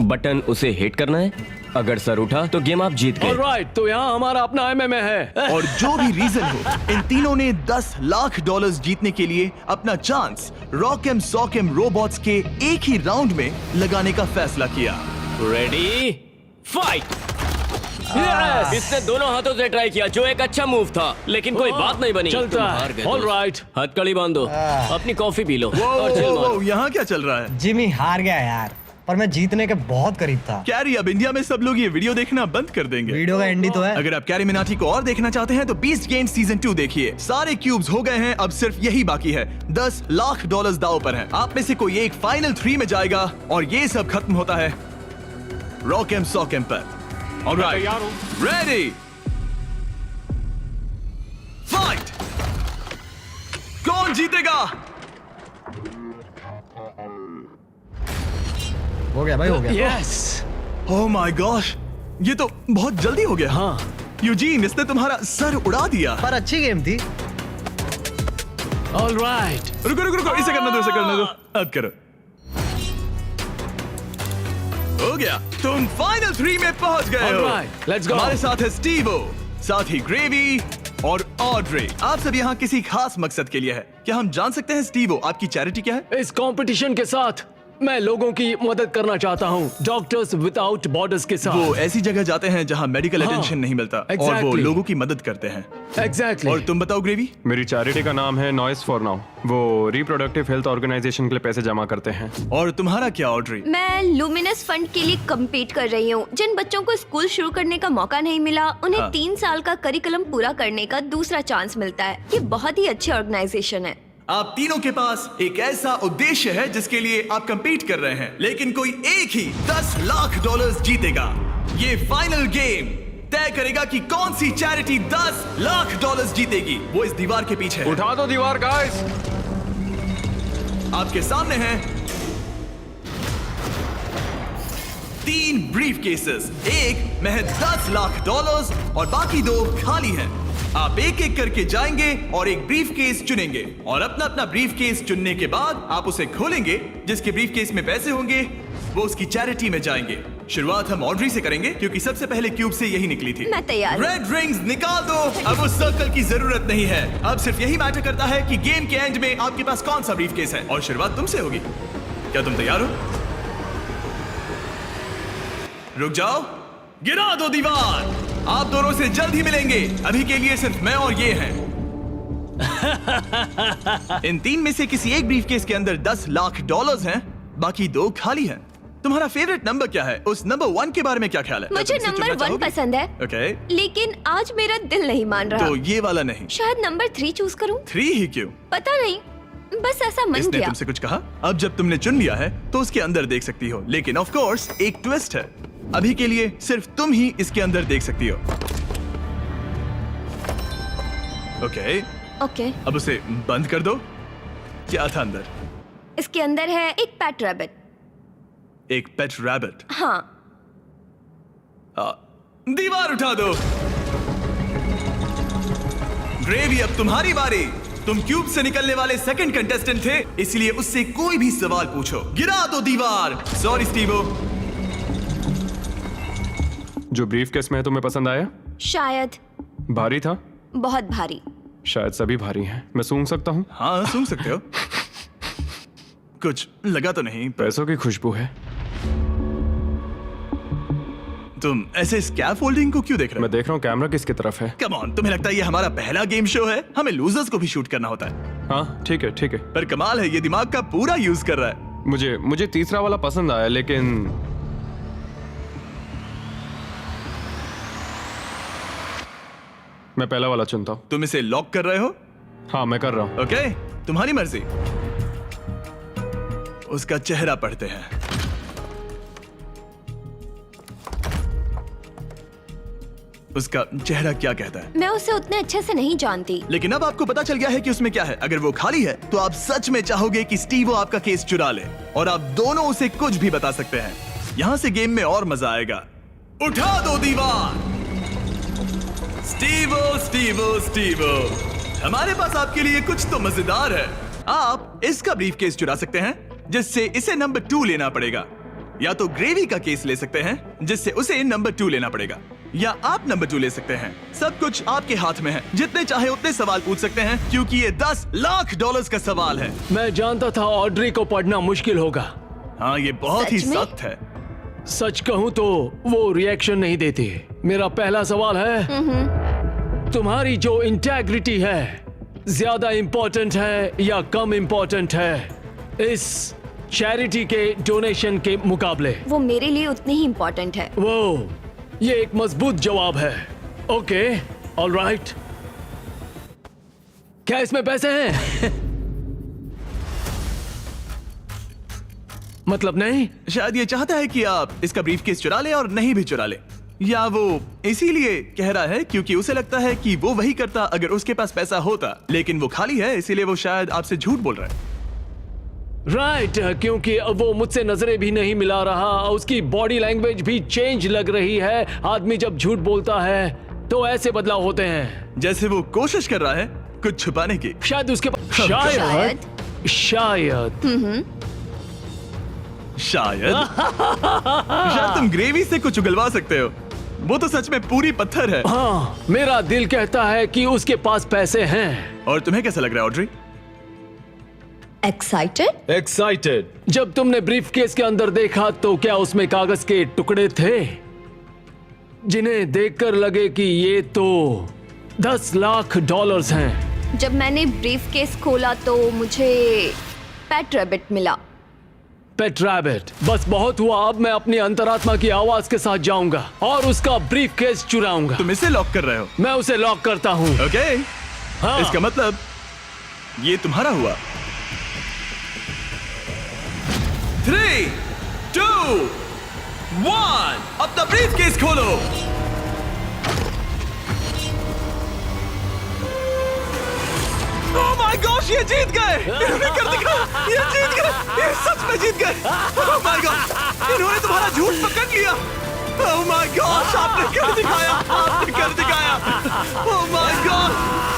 बटन, उसे हिट करना है। अगर सर उठा तो गेम आप जीत गए। ऑलराइट, तो यहाँ हमारा अपना MMA है। और जो भी रीजन हो, इन तीनों ने $10 लाख जीतने के लिए अपना चांस रॉकम सॉकम रोबोट्स के एक ही राउंड में लगाने का फैसला किया। Ready, fight. इसने दोनों हाथों से ट्राई किया, जो एक अच्छा मूव था, लेकिन कोई बात नहीं बनी। चलता तुम है। हार गए। ऑलराइट। हथकड़ी बांधो, अपनी कॉफी पी लो और चिल मारो। यहाँ क्या चल रहा है? जिमी हार गया यार, पर मैं जीतने के बहुत करीब था। कैरी, अब इंडिया में सब लोग ये वीडियो देखना बंद कर देंगे। वीडियो का एंड ही तो है। अगर आप कैरी मिनाटी को और देखना चाहते हैं तो बीस्ट गेम सीजन 2 देखिए। सारे क्यूब्स हो गए हैं, अब सिर्फ यही बाकी है। $10 लाख दांव पर हैं। आप में से कोई एक फाइनल 3 में जाएगा और ये सब खत्म होता है रॉकम सॉकम पर। Alright, ready, fight. कौन जीतेगा? हो गया भाई, हो गया। यस। ओह माय गॉश, ये तो बहुत जल्दी हो गया। हाँ। यूजीन, इसने तुम्हारा सर उड़ा दिया। पर अच्छी गेम थी। ऑलराइट। रुको रुको रुको, इसे करने दो, इसे करने दो। अब करो। हो गया, तुम फाइनल 3 में पहुंच गए हो। Alright, let's go. हमारे साथ है स्टीवो, साथ ही ग्रेवी और ऑड्रे। आप सब यहाँ किसी खास मकसद के लिए है। क्या हम जान सकते हैं स्टीवो, आपकी चैरिटी क्या है? इस कंपटीशन के साथ मैं लोगों की मदद करना चाहता हूँ, डॉक्टर्स विदाउट बॉर्डर्स के साथ। वो ऐसी जगह जाते हैं जहाँ मेडिकल अटेंशन नहीं मिलता और वो exactly. लोगों की मदद करते हैं। एग्जैक्टली। और तुम बताओ ग्रेवी? मेरी चैरिटी का नाम है नॉइस फॉर नाउ। वो रिप्रोडक्टिव हेल्थ ऑर्गेनाइजेशन के लिए पैसे जमा करते हैं। और तुम्हारा क्या ऑड्री? मैं लुमिनस फंड के लिए कम्पीट कर रही हूँ। जिन बच्चों को स्कूल शुरू करने का मौका नहीं मिला, उन्हें 3 साल का करिकुलम पूरा करने का दूसरा चांस मिलता है। ये बहुत ही अच्छी ऑर्गेनाइजेशन है। आप तीनों के पास एक ऐसा उद्देश्य है जिसके लिए आप कंपीट कर रहे हैं, लेकिन कोई एक ही $10 लाख जीतेगा। ये फाइनल गेम तय करेगा कि कौन सी चैरिटी $10 लाख जीतेगी। वो इस दीवार के पीछे है। उठा दो दीवार गाइस। आपके सामने हैं 3 ब्रीफ केसेस, एक में है $10 लाख और बाकी 2 खाली हैं। आप एक एक करके जाएंगे और एक ब्रीफ केस चुनेंगे और अपना अपना ब्रीफ केस चुनने के बाद आप उसे खोलेंगे। जिसके ब्रीफ केस में पैसे होंगे वो उसकी चैरिटी में जाएंगे। शुरुआत हम ऑड्री से करेंगे क्योंकि सबसे पहले क्यूब से यही निकली थी। मैं तैयार हूं। रेड रिंग्स निकाल दो। अब उस सर्कल की जरूरत नहीं है। अब सिर्फ यही मैटर करता है कि गेम के एंड में आपके पास कौन सा ब्रीफ केस है और शुरुआत तुमसे होगी। क्या तुम तैयार हो? रुक जाओ, गिरा दो दीवार। आप दोनों से जल्द ही मिलेंगे। अभी के लिए सिर्फ मैं और ये हैं। इन 3 में से किसी एक ब्रीफकेस के अंदर $10 लाख हैं, बाकी 2 खाली हैं। तुम्हारा फेवरेट नंबर क्या है? उस नंबर 1 के बारे में क्या ख्याल है? मुझे नंबर 1 पसंद है। ओके। लेकिन आज मेरा दिल नहीं मान रहा। तो ये वाला नहीं? शायद नंबर 3 चूज करूं। 3 ही क्यों? पता नहीं, बस ऐसा मन इसने किया। तुमसे कुछ कहा? अब जब तुमने चुन लिया है तो उसके अंदर देख सकती हो, लेकिन ऑफ कोर्स एक ट्विस्ट है। अभी के लिए सिर्फ तुम ही इसके अंदर देख सकती हो। ओके। अब उसे बंद कर दो। क्या था अंदर? इसके अंदर है एक पेट रैबिट। एक पेट रैबिट? हाँ। दीवार उठा दो। ग्रेवी, अब तुम्हारी बारी। तुम क्यूब से निकलने वाले सेकंड कंटेस्टेंट थे, इसलिए उससे कोई भी सवाल पूछो। गिरा दो दीवार। Sorry Stevo. जो ब्रीफ केस में है तुम्हें पसंद आया? शायद। भारी था? बहुत भारी। शायद सभी भारी हैं। मैं सूंघ सकता हूँ? हाँ, सूंघ सकते हो। कुछ लगा तो नहीं? पैसों की खुशबू है। तुम ऐसे स्कैफोल्डिंग को क्यों देख रहे हो? मैं देख रहा हूँ कैमरा किसकी तरफ है। कम ऑन, तुम्हें लगता है ये हमारा पहला गेम शो है? हमें लूजर्स को भी शूट करना होता है। हाँ ठीक है ठीक है। पर कमाल है, ये दिमाग का पूरा यूज कर रहा है। मुझे तीसरा वाला पसंद आया, लेकिन मैं पहला वाला चुनता हूँ। तुम इसे लॉक कर रहे हो? हाँ मैं कर रहा हूँ। ओके, तुम्हारी मर्जी। उसका चेहरा पढ़ते हैं। उसका चेहरा क्या कहता है? मैं उसे उतने अच्छे से नहीं जानती। लेकिन अब आपको पता चल गया है कि उसमें क्या है। अगर वो खाली है तो आप सच में चाहोगे कि स्टीवो आपका केस चुरा ले और आप दोनों उसे कुछ भी बता सकते हैं। यहाँ से गेम में और मजा आएगा। उठा दो दीवार। स्टीवो स्टीवो स्टीवो, हमारे पास आपके लिए कुछ तो मजेदार है। आप इसका ब्रीफकेस चुरा सकते हैं, जिससे इसे नंबर 2 लेना पड़ेगा, या तो ग्रेवी का केस ले सकते हैं जिससे उसे नंबर 2 लेना पड़ेगा, या आप नंबर 2 ले सकते हैं। सब कुछ आपके हाथ में है। जितने चाहे उतने सवाल पूछ सकते हैं क्योंकि ये $10 लाख का सवाल है। मैं जानता था ऑड्री को पढ़ना मुश्किल होगा। हाँ, ये बहुत ही सख्त है। सच कहूँ तो वो रिएक्शन नहीं देती। मेरा पहला सवाल है, तुम्हारी जो इंटेग्रिटी है ज्यादा इंपॉर्टेंट है या कम इंपॉर्टेंट है इस चैरिटी के डोनेशन के मुकाबले? वो मेरे लिए उतनी ही इंपॉर्टेंट है। वो ये एक मजबूत जवाब है। Okay, alright. क्या इसमें पैसे हैं? मतलब नहीं? शायद ये चाहता है कि आप इसका ब्रीफकेस चुरा ले और नहीं भी चुरा ले, या वो इसीलिए कह रहा है क्योंकि उसे लगता है कि वो वही करता अगर उसके पास पैसा होता, लेकिन वो खाली है इसीलिए वो शायद आपसे झूठ बोल रहा है। राइट, क्योंकि वो मुझसे नजरें भी नहीं मिला रहा, उसकी बॉडी लैंग्वेज भी चेंज लग रही है। आदमी जब झूठ बोलता है तो ऐसे बदलाव होते हैं, जैसे वो कोशिश कर रहा है कुछ छुपाने की। शायद उसके पास शायद तुम ग्रेवी से कुछ उगलवा सकते हो। वो तो सच में पूरी पत्थर है। हाँ, मेरा दिल कहता है कि उसके पास पैसे हैं। और तुम्हें कैसा लग रहा है ऑड्री? एक्साइटेड? एक्साइटेड। जब तुमने ब्रीफकेस के अंदर देखा तो क्या उसमें कागज के टुकड़े थे जिन्हें देखकर लगे कि ये तो $10 लाख हैं? जब मैंने ब्रीफकेस खोला तो मुझे पेट रैबिट मिला। पेट रैबिट। बस बहुत हुआ, अब मैं अपनी अंतरात्मा की आवाज के साथ जाऊंगा और उसका ब्रीफकेस चुराऊंगा। तुम इसे लॉक कर रहे हो? मैं उसे लॉक करता हूँ। ओके। हाँ। इसका मतलब ये तुम्हारा हुआ। 3, 2, 1 अपना ब्रीफकेस खोलो। ओह माय गॉश, ये जीत गए। इन्होंने कर दिखाया, ये जीत गए, ये सच में जीत गए। ओह माय गॉश, इन्होंने तुम्हारा झूठ पकड़ लिया। ओह माय गॉश, आपने कर दिखाया, आपने कर दिखाया। Oh my God.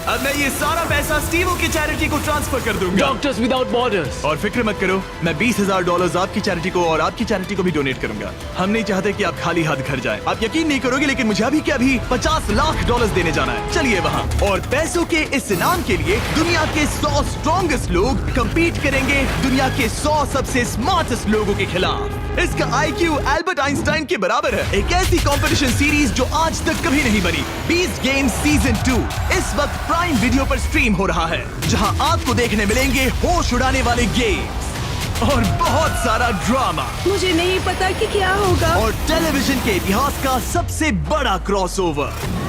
अब मैं ये सारा पैसा स्टीवो की चैरिटी को ट्रांसफर कर दूंगा। Doctors without borders. और फिक्र मत करो, मैं $20,000 आपकी चैरिटी को और आपकी चैरिटी को भी डोनेट करूंगा। हम नहीं चाहते कि आप खाली हाथ घर जाएं। आप यकीन नहीं करोगे लेकिन मुझे अभी के अभी $50 लाख देने जाना है। चलिए वहाँ। और पैसों के इस इनाम के लिए दुनिया के 100 स्ट्रॉन्गेस्ट लोग कम्पीट करेंगे दुनिया के 100 सबसे स्मार्टेस्ट लोगों के खिलाफ। इसका IQ एल्बर्ट आइंस्टाइन के बराबर है। एक ऐसी कंपटीशन सीरीज जो आज तक कभी नहीं बनी। बीस्ट गेम्स सीजन 2 इस वक्त प्राइम वीडियो पर स्ट्रीम हो रहा है, जहां आपको देखने मिलेंगे होश उड़ाने वाले गेम्स और बहुत सारा ड्रामा। मुझे नहीं पता कि क्या होगा। और टेलीविजन के इतिहास का सबसे बड़ा क्रॉसओवर।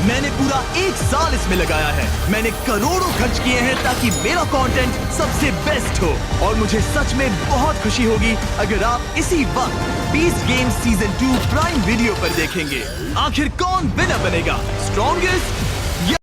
मैंने पूरा 1 साल इसमें लगाया है। मैंने करोड़ों खर्च किए हैं ताकि मेरा कंटेंट सबसे बेस्ट हो। और मुझे सच में बहुत खुशी होगी अगर आप इसी वक्त beast games season 2 prime video पर देखेंगे। आखिर कौन विनर बनेगा, स्ट्रॉन्गेस्ट